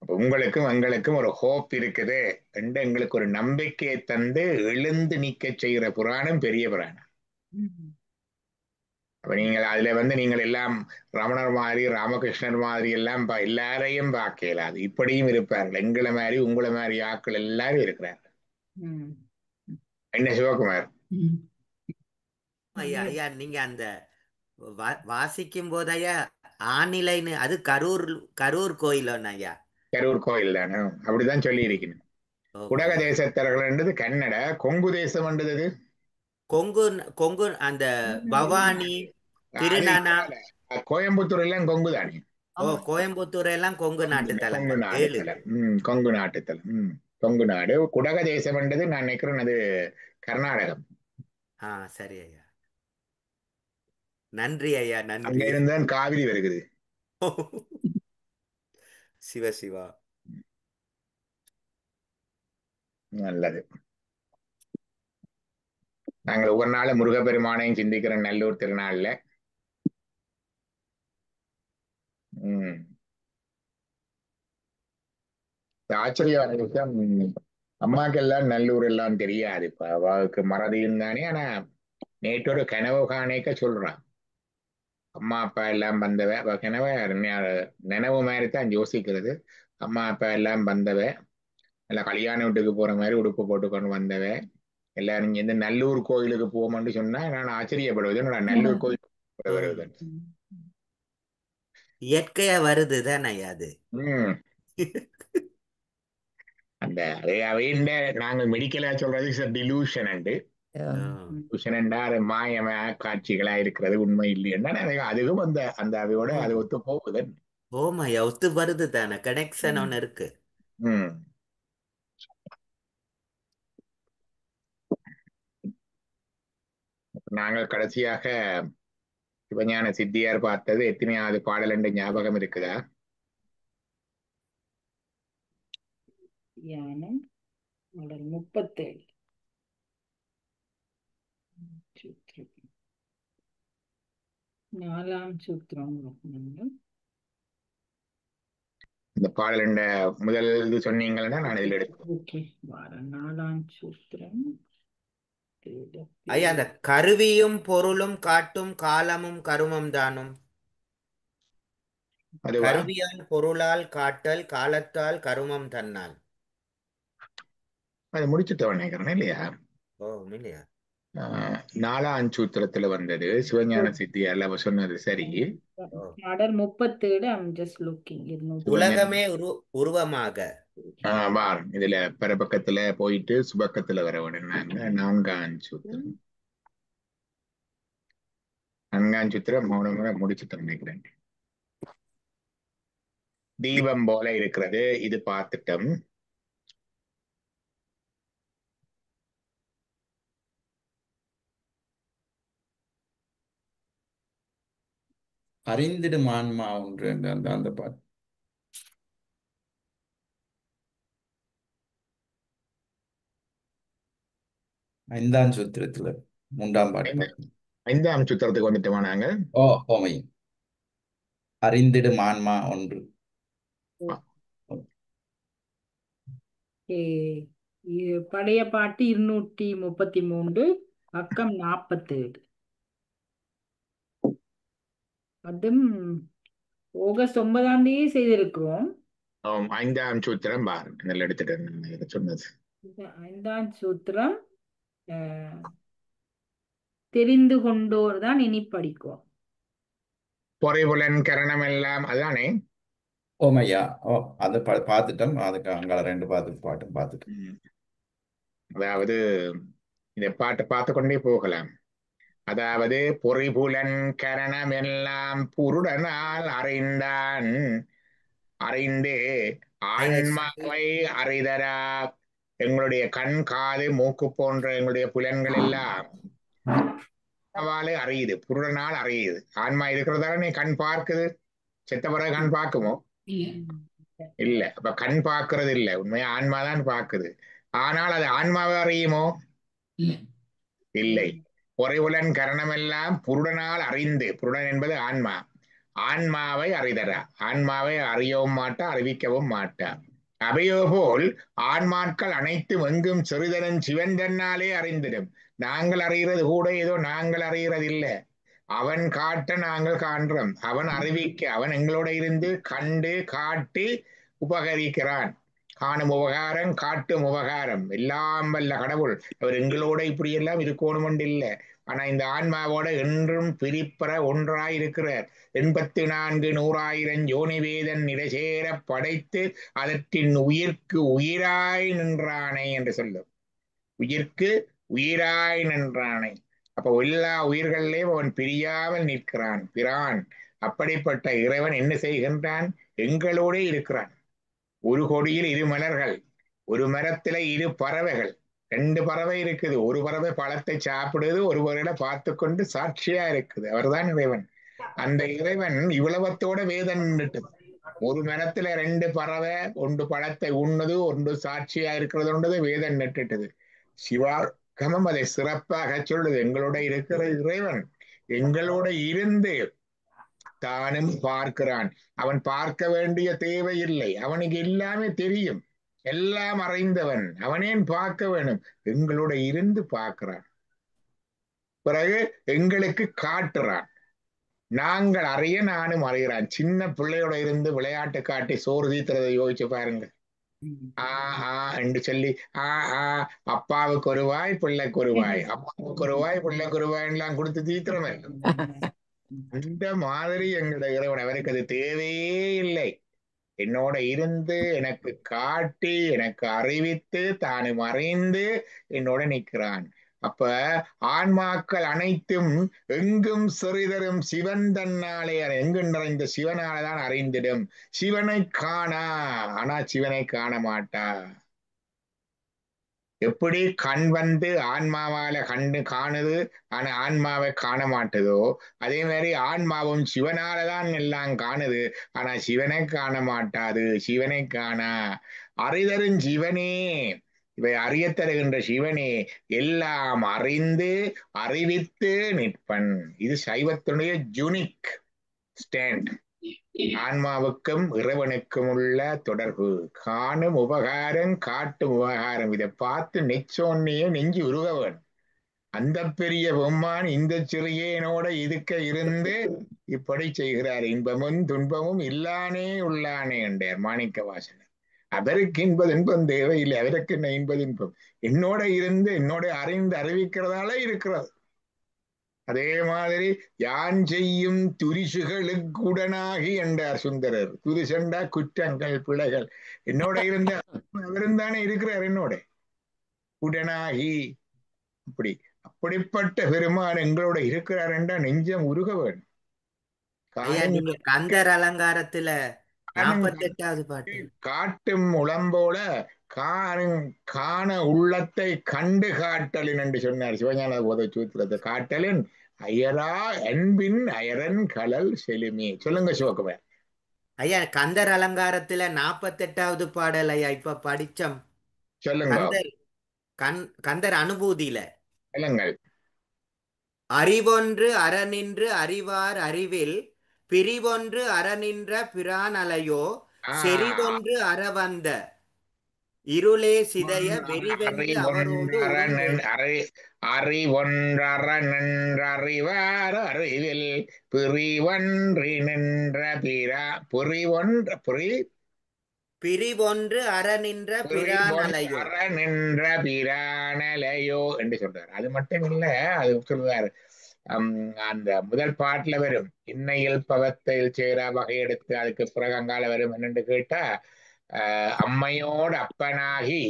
அப்ப உங்களுக்கும் எங்களுக்கும் ஒரு ஹோப் இருக்குது என்று எங்களுக்கு ஒரு நம்பிக்கையை தந்து எழுந்து நிக்க செய்கிற புராணம் பெரிய புராணம். அப்ப நீங்கள் அதுல நீங்கள் எல்லாம் ரமணர் மாதிரி ராமகிருஷ்ணர் மாதிரி எல்லாம் எல்லாரையும் பார்க்க இயலாது. இப்படியும் இருப்பார்கள். எங்களை மாதிரி உங்களை மாதிரி ஆக்கள் எல்லாரும் இருக்கிறார்கள். என்ன சிவகுமார்? ஐயா ஐயா நீங்க அந்த வாசிக்கும் போதையா ஆணிலைன்னு அது கரூர் கோயில் ஐயா. கரூர் கோயில் தானே, அப்படிதான் சொல்லி இருக்கணும். குடக தேசத்தர்கள் என்றது கன்னட, கொங்கு தேசம் என்றது கொங்கு அந்த பவானி திருநானா கோயம்புத்தூர் எல்லாம் கொங்கு தானே. கோயம்புத்தூர் எல்லாம் கொங்கு நாட்டு தலம். கொங்கு நாட்டு தலம், கொங்கு நாடு. குடக தேசம் என்றது நான் நினைக்கிறேன் அது கர்நாடகம். சரி ஐயா, நன்றி ஐயா, நன்றி. அங்க இருந்தான் காவிரி வருகிறது. சிவ சிவா. நல்லது. நாங்கள் ஒவ்வொரு நாளும் முருகப்பெருமானையும் சிந்திக்கிற நல்லூர் திருநாள்ல. ஆச்சரியமான விஷயம், அம்மாக்கு எல்லாம் நல்லூர் எல்லாம் தெரியாது. இப்ப அவளுக்கு மறதியும் தானே. ஆனா நேற்றோட கனவு காணிக்க சொல்றான், அம்மா அப்பா எல்லாம் வந்தவ கனவ நினைவு மாதிரி தான் யோசிக்கிறது. அம்மா அப்பா எல்லாம் வந்தவ, எல்லாம் கல்யாண வீட்டுக்கு போற மாதிரி உடுப்பு போட்டுக்கொண்டு வந்தவ எல்லாரும் இங்க நல்லூர் கோயிலுக்கு போவோம்னு சொன்னா நான் ஆச்சரியப்படுவது. நல்லூர் கோயில் வருவது இயற்கையா வருது தானே அது. அந்த அவைண்ட நாங்கள் மெடிக்கலா சொல்றது டிலூஷன் அண்டு மாயமா காட்சிகளா இருக்கிறது உண்மை இல்லைன்னா அதுவும் அந்த அவையோட அது ஒத்து போகுது. ஓமாயா ஒத்து வருது தானே, கனெக்ஷன் ஒன்னு இருக்கு. நாங்கள் கடைசியாக சிவஞான சித்தியார் பார்த்தது எத்தனையாவது பாடல் என்று ஞாபகம் இருக்குதா? தியானம் 37 4ஆம் சூத்திரம். இந்த பாடல் முதல் இது சொன்னீங்கன்னா நான் இதுல எடுப்பேன். 4ஆம் சூத்திரம். ஐயா அந்த கருவியும் பொருளும் காட்டும் காலமும் கருமம் தானும். கருவியால் பொருளால் காட்டல், காலத்தால் கருமம் தன்னால். அது முடிச்சுட்டு நினைக்கிறேன் இல்லையா? இல்லையா? 4ஆம் சூத்திரத்துல வந்தது சிவஞான சித்தியார் அவ சொன்னது சரி. 37 உலகமே உருவமாக. இதுல பரபக்கத்துல போயிட்டு சுபக்கத்துல வர உடனாங்க 4ஆம் சூத்திரம். 4ஆம் சூத்திரம் மௌனமாக முடிச்சுட்டு நினைக்கிறேன். தீபம் போல இருக்கிறது, இது பார்த்துட்டோம். அறிந்திடும் ஆன்மா ஒன்று அந்த பாட்டு. ஐந்தாம் சூத்திரத்துல 3ஆம் பாட்டு. 5ஆம் சூத்திரத்துக்கு வந்துட்டோமா நாங்க? ஓமை அறிந்திடும் ஆன்மா ஒன்று. பழைய பாட்டு 233 பக்கம் 47. அதுவும் ஆகஸ்ட் 9ஆம் தேதி செய்திருக்கிறோம். 5ஆம் சூத்திரம் பாருங்க, நல்லா எடுத்துட்டு சொன்னது. 5ஆம் சூத்திரம் தெரிந்து கொண்டோர் தான் இனி படிக்கும். பொறைபுலன் கரணம் எல்லாம் அதானே? ஓமையா அதை பார்த்துட்டோம். அதுக்கு அங்கால 2 பாட்டும் பார்த்துட்டோம். அதாவது இந்த பாட்டை பார்த்து கொண்டே போகலாம். அதாவது பொறிபுலன் கரணம் எல்லாம் புருடனால் அறிந்தே ஆன்மாவை அறிதரா. எங்களுடைய கண், காது, மூக்கு போன்ற எங்களுடைய புலன்கள் எல்லாம் அவளை அறியுது, புருடனால் அறியுது. ஆன்மா இருக்கிறதால நீ கண் பார்க்குது, செத்த பிறகு கண் பார்க்குமோ? இல்ல. அப்ப கண் பார்க்கறது இல்ல, உண்மையா ஆன்மாதான் பார்க்குது. ஆனால் அது ஆன்மாவை அறியுமோ? இல்லை. பொறைவுலன் கரணமெல்லாம் புருடனால் அறிந்து, புருடன் என்பது ஆன்மா, ஆன்மாவை அறிதரா, ஆன்மாவை அறியவும் மாட்டா, அறிவிக்கவும் மாட்டா. அவையோ போல் ஆன்மாக்கள் அனைத்தும் எங்கும் சிறிதனும் சிவன் தன்னாலே அறிந்திடும். நாங்கள் அறிகிறது கூட ஏதோ நாங்கள் அறிகிறது இல்ல, அவன் காட்ட நாங்கள் காண்றோம், அவன் அறிவிக்க, அவன் எங்களோட இருந்து கண்டு காட்டி உபகரிக்கிறான். காணும் உபகாரம் காட்டும் உபகாரம் எல்லாம் வல்ல கடவுள் அவர் எங்களோட இப்படி எல்லாம் இருக்கணும் இல்லை. ஆனா இந்த ஆன்மாவோட என்றும் பிரிப்பற ஒன்றாய் இருக்கிறார். 84,100,000 யோனிவேதன் நிலைசேர படைத்து அதற்றின் உயிர்க்கு உயிராய் நின்றானை என்று சொல்லும். உயிர்க்கு உயிராய் நின்றானை. அப்ப எல்லா உயிர்களிலேயும் அவன் பிரியாமல் நிற்கிறான், பிரான். அப்படிப்பட்ட இறைவன் என்ன செய்கின்றான்? எங்களோட இருக்கிறான். ஒரு கொடியில் 2 மலர்கள், ஒரு மரத்துல 2 பறவைகள், 2 பறவை இருக்குது. ஒரு பறவை பழத்தை சாப்பிடுது, ஒரு பறவை பார்த்து கொண்டு சாட்சியா இருக்குது. அவர்தான் இறைவன். அந்த இறைவன் இவ்வளவத்தோட வேதம் நின்றுட்டு, ஒரு மரத்துல 2 பறவை, ஒன்று பழத்தை உண்ணுது, ஒன்று சாட்சியா இருக்கிறது, வேதம் நிட்டுட்டது. சிவாகமம் அதை சிறப்பாக சொல்லுது. எங்களோட இருக்கிற இறைவன் எங்களோட இருந்து தானும் பார்க்கிறான். அவன் பார்க்க வேண்டிய தேவையில்லை, அவனுக்கு எல்லாமே தெரியும், எல்லாம் அறிந்தவன். அவனேன் பார்க்க வேணும்? எங்களோட இருந்து பார்க்கிறான், பிறகு எங்களுக்கு காட்டுறான். நாங்கள் அறிய நானும் அறிகிறான். சின்ன பிள்ளையோட இருந்து விளையாட்டு காட்டி சோறு தீத்துறதை யோசிச்சு பாருங்க. என்று சொல்லி அப்பாவுக்கு ஒரு வாய் பிள்ளைக்கு ஒரு வாய், அப்பாவுக்கு ஒரு வாய் பிள்ளைக்கு ஒரு வாய் எல்லாம் கொடுத்து தீத்துறமே. இந்த மாதிரி எங்களுடைய இறைவன், அவருக்கு அது தேவையே இல்லை. என்னோட இருந்து எனக்கு காட்டி எனக்கு அறிவித்து தானும் அறிந்து என்னோட நிற்கிறான். அப்ப ஆன்மாக்கள் அனைத்தும் எங்கும் சிறிதரும் சிவன் தன்னாலே, எங்கு நிறைந்த சிவனாலதான் அறிந்திடும். சிவனை காணா, ஆனா சிவனை காண மாட்டா. எப்படி கண் வந்து ஆன்மாவால கண்டு காணுது, ஆனா ஆன்மாவை காண மாட்டுதோ, அதே மாதிரி ஆன்மாவும் சிவனாலதான் எல்லாம் காணுது, ஆனா சிவனை காண மாட்டாது. சிவனை காணா. அறிதரும் சிவனே, இவை அறிய தருகின்ற சிவனே எல்லாம் அறிந்து அறிவித்து நிற்பன். இது சைவத்தினுடைய யூனிக் ஸ்டாண்ட். ஆன்மாவுக்கும் இறைவனுக்கும் உள்ள தொடர்பு. காணும் உபகாரம் காட்டும் உபகாரம். இதை பார்த்து நெச்சோன்னையே நெஞ்சு உருக வேணும். அந்த பெரிய பொம்மான் இந்த சிறியனோட இதுக்க இருந்து இப்படி செய்கிறார். இன்பமும் துன்பமும் இல்லானே உள்ளானே என்றார் மாணிக்க வாசகர். அவருக்கு இன்பம் தேவையில்லை, அவருக்கு என்ன இன்பம்? என்னோட இருந்து என்னோட அறிந்து அறிவிக்கிறதால இருக்கிறது. அதே மாதிரி யான் செய்யும் துரிசுகளுக்குடனாகி என்றார் சுந்தரர். துரிசண்டா குற்றங்கள் பிழைகள். என்னோட இருந்த அவரும் தானே இருக்கிறார் என்னோட உடனாகி. அப்படிப்பட்ட பெருமான் எங்களோட இருக்கிறார் என்றா நெஞ்சம் உருக வேண்டும். கந்தர் அலங்காரத்துல 48வது பாட்டு, காட்டும் உளம்போல காண உள்ளத்தை கண்டு காட்டலின் என்று சொன்னார் சிவஞான போத சூத்திரத்தை. காட்டலின் அயரா அன்பின் அயரன் கலல் செலுமே. சொல்லுங்க சிவகுமார் ஐயா. கந்தர் அலங்காரத்துல 48வது பாடல் ஐயா இப்ப படிச்சோம். சொல்லுங்க. கந்தர் அனுபூதியில சொல்லுங்கள். அறிவொன்று அறநின்று அறிவார் அறிவில் பிரிவொன்று அறநின்ற பிரானலையோ செறிவொன்று அறவந்த இருளே சிதைய வெறிவென்று அவரோடு அறிவொன்றற நின்றறிவார் அறிவில் பிரிவொன்றி நின்ற பிரிவொன்று அறநின்ற பிரானலையோ நின்ற பிரானலையோ என்று சொல்றார். அது மட்டும் இல்ல, அது சொல்றாரு அந்த முதல் பாட்டுல வரும் இன்னையில் பவத்தையில் சேரா வகை எடுத்து, அதுக்கு பிறகு அங்கால வரும் என்னன்னு கேட்டா அம்மையோடு அப்பனாகி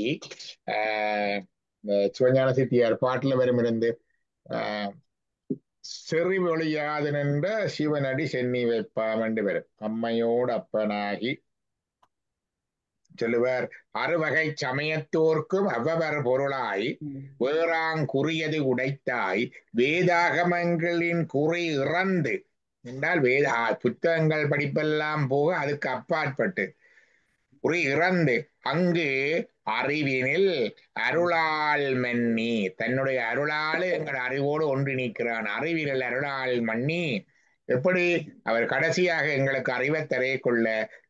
சிவஞான சித்தியார் பாட்டுல வரும் இருந்து செறி ஒளியாது நின்ற சிவனடி சென்னி வைப்பாம் என்று வரும். அம்மையோடு அப்பனாகி சொல்லுவார். அறுவகை சமயத்தோர்க்கும் அவ்வவர் பொருளாய் வேறாங் குறியது உடைத்தாய் வேதாகமங்களின் குறி இறந்து என்றால் புத்தகங்கள் படிப்பெல்லாம் போக அதுக்கு அப்பாற்பட்டு இறந்து அங்கு அறிவினில் அருளால் மன்னி தன்னுடைய அருளால் எங்கள் அறிவோடு ஒன்றி நிற்கிறான். அறிவினில் அருளால் மன்னி எப்படி அவர் கடைசியாக எங்களுக்கு அறிவை தரையக்கொள்ள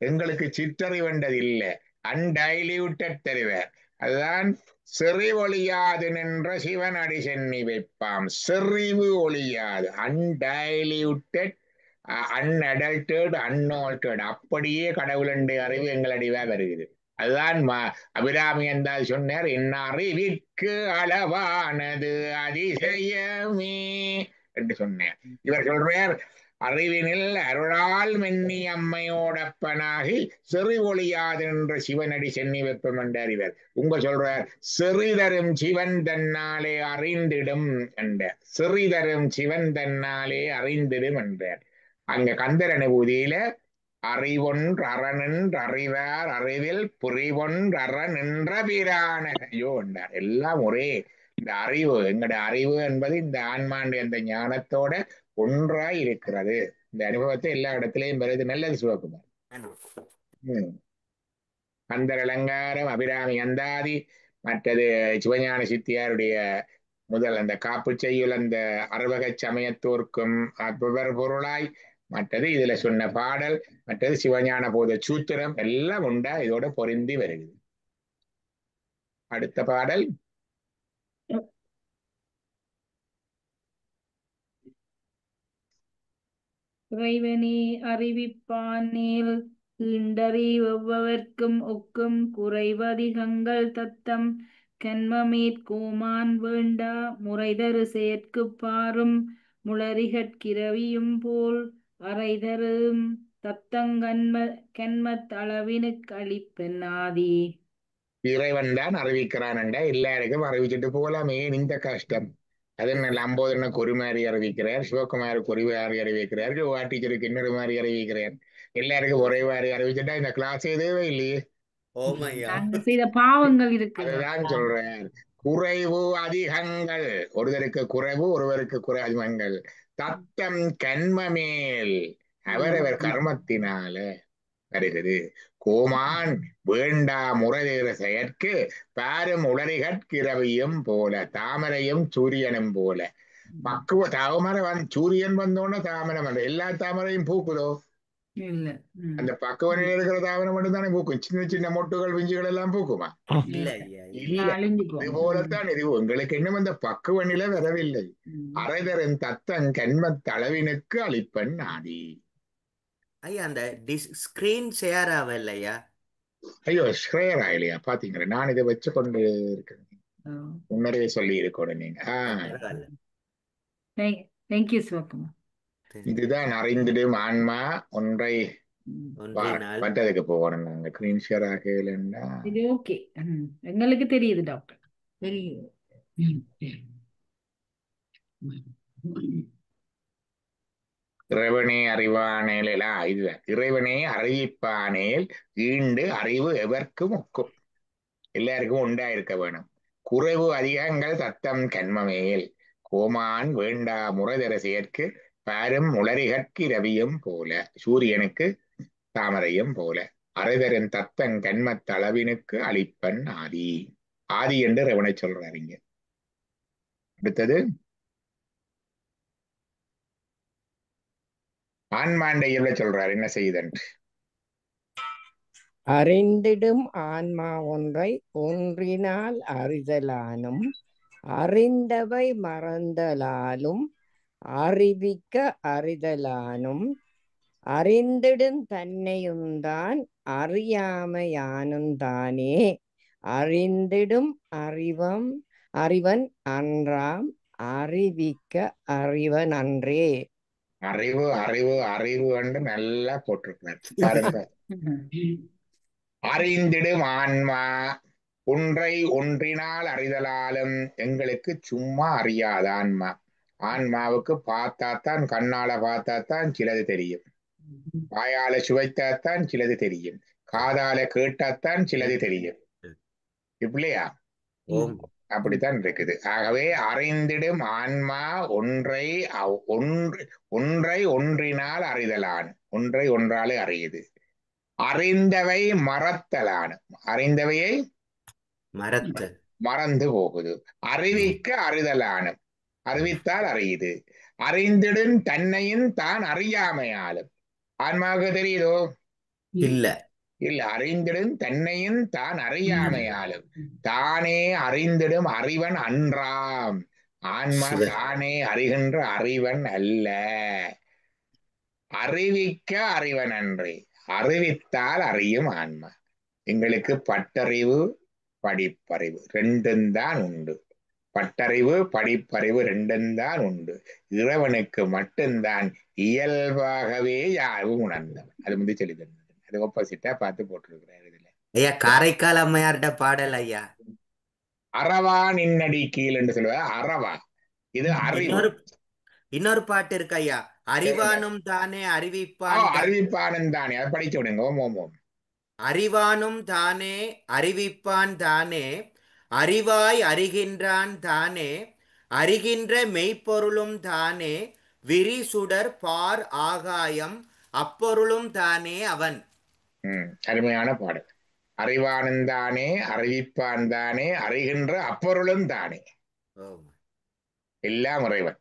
எங்களுக்கு சிற்றறிவென்றது இல்லை, அன்டைல்யூட்டட் தருவார். அதுதான் செறிவொழியாது நின்ற சிவன் அடி சென்னி வைப்பாம். செறிவு ஒழியாது, அன்டைல்யூட்டட், அன்அடல்டட், அன்ஆல்டர்ட், அப்படியே கடவுளுடைய அறிவு எங்களடிவா வருகிறது. அதுதான் அபிராமி என்றால் சொன்னார், என்ன அறிவிற்கு அளவானது அதிசயமே என்று சொன்னார். இவர் சொல்றார், அறிவினில் அருளால் மென்னி அம்மையோடப்பனாகி செறி ஒழியாது என்ற சிவனடி சென்னி வெப்பம் என்றார் இவர். உங்க சொல்றார், செறிதரும் சிவன் தன்னாலே அறிந்திடும் என்றார். செறிதரும் சிவன் தன்னாலே அறிந்திடும் என்றார். அங்க கந்தர் அனுபூதியில அறிவொன்று அறநின்று அறிவார் அறிவில் புரிவொன்று அற நின்ற பிரானையோ என்றார். எல்லாம் ஒரே இந்த அறிவு, எங்கட அறிவு என்பது இந்த ஆன்மாண்ட அந்த ஞானத்தோட ஒன்றாய் இருக்கிறது. இந்த அனுபவத்தை எல்லா இடத்திலையும் வருது. நல்லது சிவகுமார். கந்தர் அலங்காரம், அபிராமி அந்தாதி, மற்றது சிவஞான சித்தியாருடைய முதல் அந்த காப்பு செய்யுள், அந்த அறுவகை சமயத்தோர்க்கும் பொருளாய், மற்றது இதுல சொன்ன பாடல், மற்றது சிவஞான போத சூத்திரம் எல்லாம் உண்டா இதோட பொருந்தி வருகிறது. அடுத்த பாடல் இறைவனே அறிவிப்பானேல் ஈண்டறிவெவ்வவர்க்கும் ஒக்கும் குறைவதிகங்கள் தத்தம் கண்மமேற்கோமான் வேண்டா முறைதரு செயற்குப் பாரும் முளரிகட்கிரவியும் போல் அறைதரும் கண்மத் அளவினுக்கு அளிப்பென் ஆதி. இறைவன் தான் அறிவிக்கிறான் என்றா எல்லாருக்கும் அறிவிச்சுட்டு போலாமே, இந்த கஷ்டம். அது லம்போதரனுக்கு ஒரு மாதிரி அறிவிக்கிறார், சிவகுமாருக்கு ஒரு மாதிரி அறிவிக்கிறார், டீச்சருக்கு இன்னொரு மாதிரி அறிவிக்கிறார். எல்லாருக்கும் ஒரே மாதிரி அறிவிச்சுட்டா இந்த கிளாஸ் எதுவே இல்லையே. செய்த பாவங்கள் இருக்கு. அதுதான் சொல்றார், குறைவு அதிகங்கள், ஒருவருக்கு குறைவு ஒருவருக்கு அதிகங்கள் தத்தம் கண்மமேல் அவரவர் கர்மத்தினால வருகிறது. கோமான் வேண்டா முறைதேற செயற்கு பாரும் உளறிகட்கிரவியும் போல, தாமரையும் சூரியனும் போல. பக்குவ தாமரை சூரியன் வந்தோன்னா தாமரை வந்து எல்லா தாமரையும் பூக்குதோ? அந்த பக்குவ நிலையில் இருக்கிற தாமரை மட்டும் தானே பூக்கும். சின்ன சின்ன மொட்டுகள் விஞ்சுகள் எல்லாம் பூக்குமா? இல்ல. இது போலத்தான் இது. உங்களுக்கு இன்னும் அந்த பக்குவ நிலை வரவில்லை. அரைதரன் தத்தன் கண்மத் அளவினுக்கு அளிப்பன் ஆதி. ஐயா அந்த ஸ்கிரீன் ஷேர் ஆகலையா? ஐயோ ஷேர் ஆகலையா? பாத்தீங்களா, நான் இதை வச்சு கொண்டு இருக்கிறேன். முன்னரே சொல்லி இருக்கணும் நீங்க. இதுதான் அறிந்திடும் ஆன்மா ஒன்றை மற்றதுக்கு போகணும். நாங்க ஸ்கிரீன் ஷேர் ஆகலைன்னா இது ஓகே, எங்களுக்கு தெரியுது டாக்டர், தெரியுது. இறைவனே அறிவானேல், இதுதான் இறைவனே அறிவிப்பானேல் ஈண்டு அறிவு எவர்க்கும் ஒக்கும், எல்லாருக்கும் உண்டா இருக்க வேணும். குறைவு அதிகங்கள் தத்தம் கண்மமேல் கோமான் வேண்டா முறைதர செயற்கு பாரும் உளறிகட்கு ரவியும் போல, சூரியனுக்கு தாமரையும் போல. அரைதரன் தத்தன் கண்மத் அளவினுக்கு அளிப்பன் ஆதி. ஆதி என்று இறைவனை சொல்றாரு இங்க. அடுத்தது ஆன்மாண்ட இயல்பை சொல்றாரு, என்ன செய்யுதன்று. அறிந்திடும் ஆன்மா ஒன்றை ஒன்றினால் அறிதலானும் அறிந்தவை மறந்தலாலும் அறிவிக்க அறிதலானும் அறிந்திடும் தன்னையும்தான் அறியாமையானுந்தானே அறிந்திடும் அறிவன் அன்றாம் அறிவிக்க அறிவன் அன்றே. அறிவு அறிவு அறிவு என்று நல்லா போட்டிருக்கிறார் பாருங்க. அறிந்திடும் ஆன்மா ஒன்றை ஒன்றினால் அறிதலாலும் எங்களுக்கு சும்மா அறியாத ஆன்மா. ஆன்மாவுக்கு பார்த்தாத்தான், கண்ணால பார்த்தாத்தான் சிலது தெரியும், வாயால சுவைத்தாத்தான் சிலது தெரியும், காதால கேட்டாத்தான் சிலது தெரியும், இப்படியா? அப்படித்தான் இருக்குது. ஆகவே அறிந்திடும் ஆன்மா ஒன்றை ஒன்றை ஒன்றினால் அறிதலான், ஒன்றை ஒன்றாலே அறியுது. அறிந்தவை மறத்தலான், அறிந்தவையை மறத்தல். மறந்து போகுது. அறிவிக்க அறிதலானும், அறிவித்தால் அறியுது. அறிந்திடும் தன்னையும் தான் அறியாமையாலும். ஆன்மாவுக்கு தெரியுதோ? இல்ல. இல்ல. அறிந்திடும் தன்னையும் தான் அறியாமையாலும் தானே அறிந்திடும் அறிவன் அன்றாம். ஆன்மா தானே அறிகின்ற அறிவன் அல்ல. அறிவிக்க அறிவன் அன்றே, அறிவித்தால் அறியும் ஆன்மா. எங்களுக்கு பட்டறிவு படிப்பறிவு ரெண்டும் தான் உண்டு. பட்டறிவு படிப்பறிவு ரெண்டும் தான் உண்டு. இறைவனுக்கு மட்டும்தான் இயல்பாகவே யாரும் உணர்ந்தவன். அது வந்து சொல்லி தந்தது. அது ஆப்போசிட்டா பார்த்து போட்டிருக்கிறார் இதுல. ஐயா காரைக்கால் அம்மையார்ட பாடல் ஐயா. அறவா நின்னடி கீழ் என்று சொல்லுவார். அறவா இது அறிவு. இன்னொரு பாட்டு இருக்கு ஐயா. அறிவானும் தானே அறிவிப்பான். அறிவிப்பானும் தானே, அதை படிச்சு விடுங்க. ஓம் ஓம் ஓம். அறிவானும் தானே அறிவிப்பான் தானே, அறிவாய் அறிகின்றான் தானே, அறிகின்ற மெய்ப்பொருளும் தானே, விரிசுடர் பார் ஆகாயம் அப்பொருளும் தானே அவன். அருமையான பாடல். அறிவானும் தானே அறிவிப்பான் தானே, அறிகின்ற அப்பொருளும் தானே, எல்லாம் இறைவன்.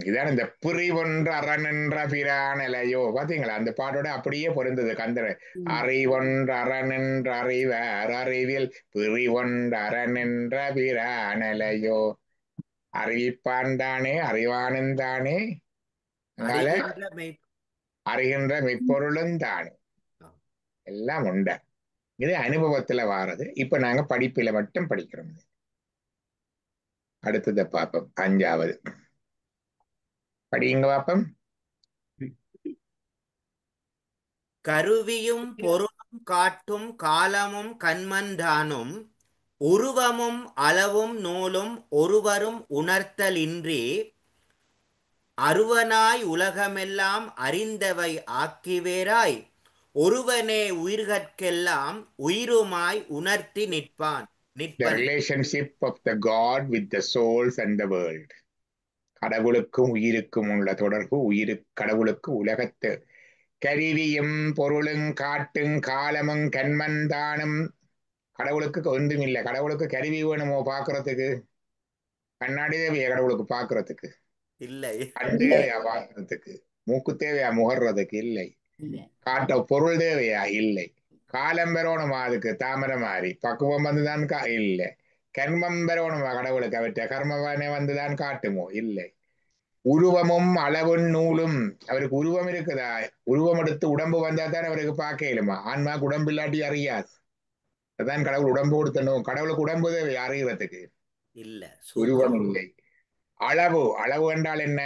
இதான் இந்த பிரிவொன்று அறநின்ற பிரானலையோ. பாத்தீங்களா, அந்த பாட்டோட அப்படியே பொருந்தது கந்தர். அறிவொன்று அறநின்ற அறிவர் அறிவில் பிரிவொன்று அறநின்ற பிரானலையோ. அறிவிப்பான் தானே அறிவானும் தானே, அறிகின்ற மெய்ப்பொருளும் தானே, எல்லாம் உண்ட. இது அனுபவத்துல வாரது. இப்ப நாங்க படிப்பில மட்டும் படிக்கிறோம். அடுத்ததை பார்ப்போம். 5வது படிங்க பார்ப்போம். கருவியும் பொருளும் காட்டும் காலமும் கண்மந்தானும் உருவமும் அளவும் நூலும் ஒருவரும் உணர்த்தலின்றி அருவனாய் உலகமெல்லாம் அறிந்தவை ஆக்கிவேராய் ஒருவனே உயிர்கட்கெல்லாம் உயிருமாய் உணர்த்தி நிற்பான். The relationship of the God with the souls and the world. கடவுளுக்கும் உயிருக்கும் உள்ள தொடர்பு. கடவுளுக்கு உலகத்து கருவியும் பொருளும் காட்டும் காலமும் கண்மந்தானும். கடவுளுக்கு ஒன்றும் இல்லை. கடவுளுக்கு கருவி வேணுமோ பாக்குறதுக்கு? கண்ணாடி தேவையா கடவுளுக்கு பாக்குறதுக்கு? இல்லை. கண் தேவையா பாக்குறதுக்கு? மூக்கு தேவையா முகர்றதுக்கு? இல்லை. காட்ட பொருள் தேவையா? இல்லை. காலம் பெறணுமா அதுக்கு? தாமரை மாறி பக்குவம் வந்துதான் இல்லை. கர்மம் பெறணுமா கடவுளுக்கு? அவற்றை கர்மவானே வந்துதான் காட்டுமோ? இல்லை. உருவமும் அளவும் நூலும். அவருக்கு உருவம் இருக்குதா? உருவம் எடுத்து உடம்பு வந்தா தான் அவருக்கு பார்க்க இயலுமா? ஆன்மாக்கு உடம்பு இல்லாட்டி அறியாது. அதான் கடவுள் உடம்பு கொடுத்தனும். கடவுளுக்கு உடம்பு தேவை அறிகிறதுக்கு? இல்ல. உருவம் இல்லை. அளவு. அளவு என்றால் என்ன?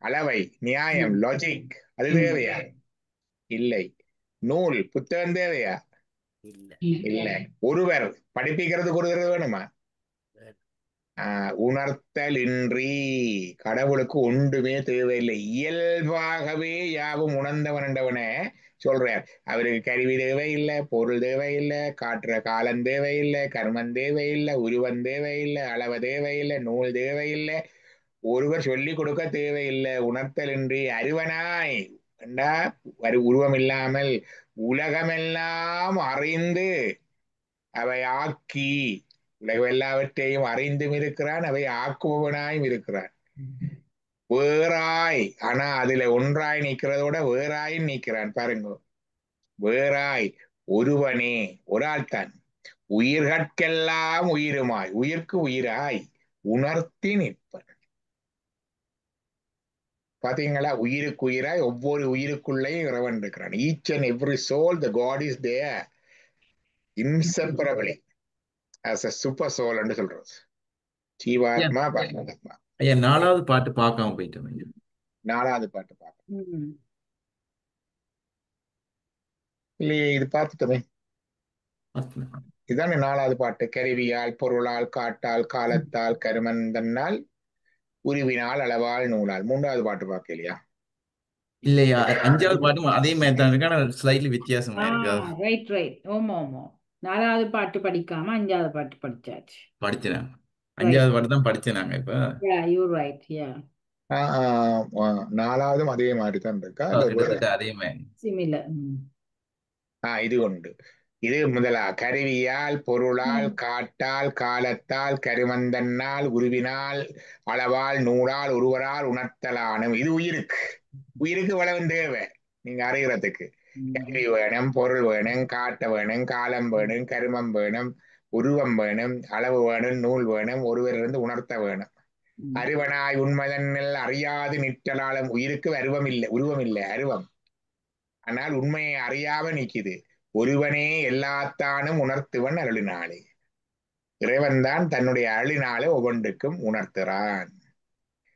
அளவை, நியாயம், லாஜிக், அது தேவையா? இல்லை. நூல், புத்தகம் தேவையா? இல்லை. ஒருவர் படிப்பிக்கிறதுக்கு ஒருவர் வேணுமா? உணர்த்தல் இன்றி. கடவுளுக்கு ஒன்றுமே தேவையில்லை. இயல்பாகவே யாவும் உணர்ந்தவன் என்றவனே சொல்றார். அவருக்கு கருவி தேவையில்லை, பொருள் தேவையில்லை, காட்டுற காலம் தேவையில்லை, கர்மம் தேவையில்லை, உருவம் தேவையில்லை, அளவு தேவையில்லை, நூல் தேவையில்லை, ஒருவர் சொல்லிக் கொடுக்க தேவையில்லை. உணர்த்தல் இன்றி அறிவனாய் உருவம் இல்லாமல் உலகமெல்லாம் அறிந்து அவை ஆக்கி. உலகம் எல்லாவற்றையும் அறிந்தும் இருக்கிறான், அவை ஆக்குபவனாயும் இருக்கிறான். வேறாய், ஆனா அதுல ஒன்றாய் நிக்கிறதோட வேறாயும் நிக்கிறான் பாருங்க. வேறாய் ஒருவனே, ஒரு ஆள் தான். உயிர்கட்கெல்லாம் உயிருமாய், உயிர்க்கு உயிராய் உணர்த்தி நிற்பன். பாத்தீங்களா, உயிருக்கு உயிராய் ஒவ்வொரு உயிருக்குள்ளேயும் இறைவன் இருக்கிறான். Each and every soul the God is there inseparably as a super soul என்று சொல்றது. ஜீவாத்மா பரமாத்மா. ஐயா 4வது பாட்டு பார்க்காம போயிட்டோம் ஐயா. 4வது பாட்டு பார்க்க இல்லையே, இது பார்த்துட்டோமே. இதானே 4வது பாட்டு. கருவியால் பொருளால் காட்டால் காலத்தால் கருமந்தனால் உருவினால் அளவால் நூலால். 3வது பாட்டு பார்க்க இல்லையா? இல்லையா, 5வது பாட்டும் அதே மாதிரி தான் இருக்கு, ஆனா ஸ்லைட்லி வித்தியாசமா இருக்கு. Right right. ஆமா ஆமா. 4வது பாட்டு படிக்காம 5வது பாட்டு படிச்சாச்சு. படிச்சேன். ரைட். 5வது பாட்டு தான் படிச்சேன் நாங்க இப்ப. Yeah you right. யா 4வதும் அதே மாதிரி தான் இருக்கா இல்ல வேற? கிட்டத்தட்ட அதே மாதிரி. சிமிலர். இது உண்டு. இது முதலா கருவியால் பொருளால் காட்டால் காலத்தால் கருமந்தன்னால் உருவினால் அளவால் நூலால் ஒருவரால் உணர்த்தலானும். இது உயிருக்கு வளவும் தேவை நீங்க அறிகிறதுக்கு. கருவி வேணும், பொருள் வேணும், காட்ட வேணும், காலம் வேணும், கருமம் வேணும், உருவம் வேணும், அளவு வேணும், நூல் வேணும், ஒருவரிலிருந்து உணர்த்த வேணும். அருவனாய் உண்மதனில் அறியாது நிற்றலாலும். உயிருக்கு உருவம் இல்லை அருவம். ஆனால் உண்மையை அறியாம நிக்குது. ஒருவனே எல்லாத்தானும் உணர்த்துவன் அருளினாலே. இறைவன் தான் தன்னுடைய அருளினாலே ஒவ்வொன்றுக்கும் உணர்த்துறான்.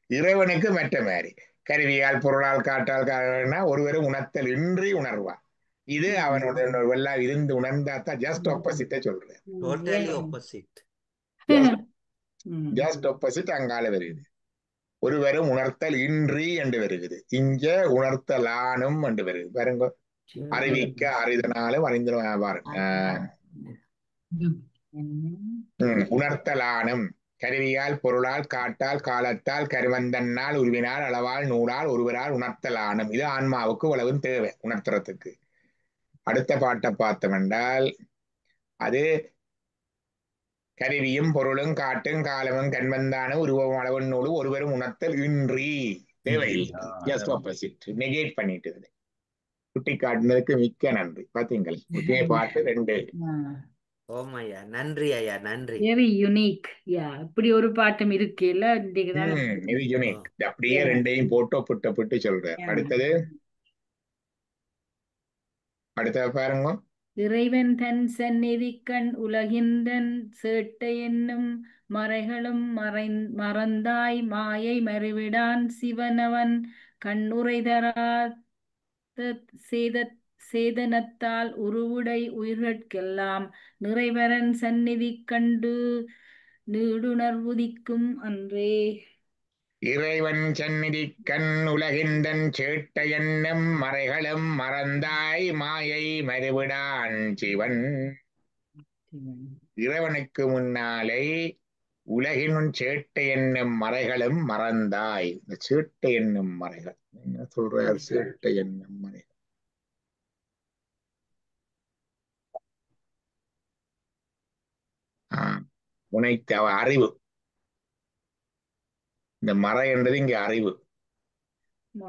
இறைவனுக்கு மற்ற மாதிரி கருவியால் பொருளால் காட்டால் ஒருவரும் உணர்த்தல் இன்றி உணர்வான். இது அவனோட எல்லாம் இருந்து உணர்ந்தாத்தான் ஜஸ்ட் ஆப்போசிட்ட சொல்றேன். Totally opposite. ஜஸ்ட் ஆப்போசிட் அங்கால வருது. ஒருவரும் உணர்த்தல் இன்றி என்று வருகிறது. இங்க உணர்த்தலானும் என்று வருது. பாருங்க, அறிவிக்க அறிதனாலும் அறிந்த உணர்த்தலானும். கருவியால் பொருளால் காட்டால் காலத்தால் கருவந்தன்னால் உருவினால் அளவால் நூலால் ஒருவரால் உணர்த்தலானும். இது ஆன்மாவுக்கு உழவும் தேவை உணர்த்துறதுக்கு. அடுத்த பாட்டை பார்த்தோம் என்றால் அது கருவியும் பொருளும் காட்டும் காலமும் கண்வந்தான உருவம் அளவும் நூலும் ஒருவரும் உணர்த்தல் இன்றி தேவையில்லை. ஜஸ்ட் ஆப்போசிட், நெகேட் பண்ணிட்டு. குட்டி காட்டினதுக்கு மிக்க நன்றி. பாத்தீங்கள் புதிய பாட்டு 2. ஓமையா, நன்றி ஐயா, நன்றி. Very unique. யா இப்படி ஒரு பாட்டம் இருக்குல்ல. இது யூனிக். அப்படியே 2ஐயும் போட்டோ புட்டு சொல்றேன். அடுத்த பாருங்க. இறைவன் தன் சந்நிதிக்கண் உலகின்றன் சேட்டை என்னும் மறைகளும் மறந்தாய் மாயை மறுவிடான் சிவனவன் கண்ணுரை தராத சேதனத்தால் உருவுடை உயிர்கட்கெல்லாம் நிறைவரன் சந்நிதி கண்டு நீடுணர்வுதிக்கும் அன்றே. இறைவன் சந்நிதி கண் உலகின்றன் சேட்டை என்னும் மறைகளும் மறந்தாய் மாயை மறுவிடான் சிவன். இறைவனுக்கு முன்னாலே உலகின் சேட்டை என்னும் மறைகளும் மறந்தாய். இந்த சேட்டை என்னும் மறைகள் என்ன சொல்றார்? சேட்டை என்னும் மறைகள் உனைத்த அறிவு. இந்த மறை என்றது இங்க அறிவு.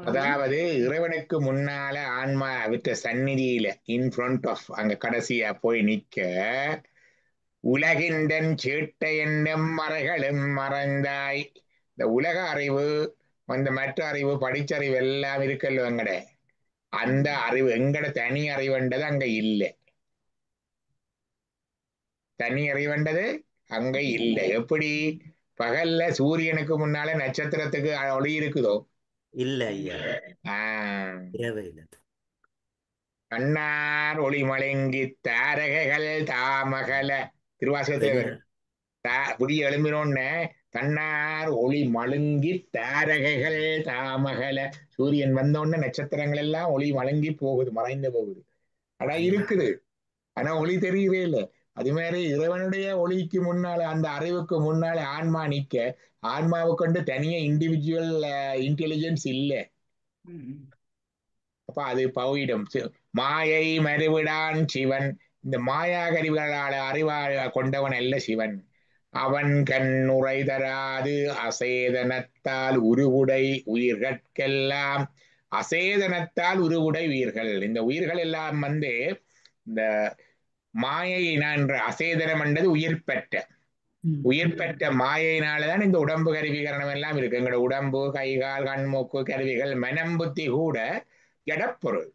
அதாவது இறைவனுக்கு முன்னால ஆன்மா விட்ட சந்நிதியில இன் ஃப்ரண்ட் ஆஃப் அங்க கடைசியா போய் நிக்க உலகின்றன் சேட்டை என்னும் மறைகளும் மறந்தாய். இந்த உலக அறிவு, அந்த மற்ற அறிவு, படிச்சறிவு எல்லாம் இருக்கல்ல எங்கட, அந்த அறிவு எங்கட தனி அறிவுன்றது அங்க இல்லை. தனி அறிவுன்றது அங்க இல்லை. எப்படி பகல்ல சூரியனுக்கு முன்னால நட்சத்திரத்துக்கு ஒளி இருக்குதோ? இல்ல ஐயா. கண்ணார் ஒளி மலங்கி தாரகைகள் தாமகல. திருவாசகத்துல வரும். புதிய எழும்பினோன்னு தன்னார் ஒளி மழுங்கி தாரகைகள் தாமகல. சூரியன் வந்தோடனே நட்சத்திரங்கள் எல்லாம் ஒளி மழுங்கி போகுது, மறைந்து போகுது. ஆனா இருக்குது, ஆனா ஒளி தெரியவே இல்லை. அது மாதிரி இறைவனுடைய ஒளிக்கு முன்னால, அந்த அறிவுக்கு முன்னால ஆன்மா நிக்க, ஆன்மாவுக்கு வந்து தனியா இண்டிவிஜுவல் இன்டெலிஜென்ஸ் இல்லை. அப்ப அது பவிடம். மாயை மறுவிடான் சிவன். இந்த மாயா கருவிகளால அறிவாக கொண்டவன் அல்ல சிவன். அவன் கண்ணுரை தராது அசேதனத்தால் உருவுடை உயிர்கட்கெல்லாம். அசேதனத்தால் உருவுடை உயிர்கள். இந்த உயிர்கள் எல்லாம் வந்து இந்த மாயையினான்ற அசேதனம் என்றது உயிர் பெற்ற மாயையினாலதான் இந்த உடம்பு கருவிகரணம் எல்லாம் இருக்கு. எங்களோட உடம்பு, கைகால், கண்மூக்கு கருவிகள், மனம், புத்தி கூட ஜடப்பொருள்.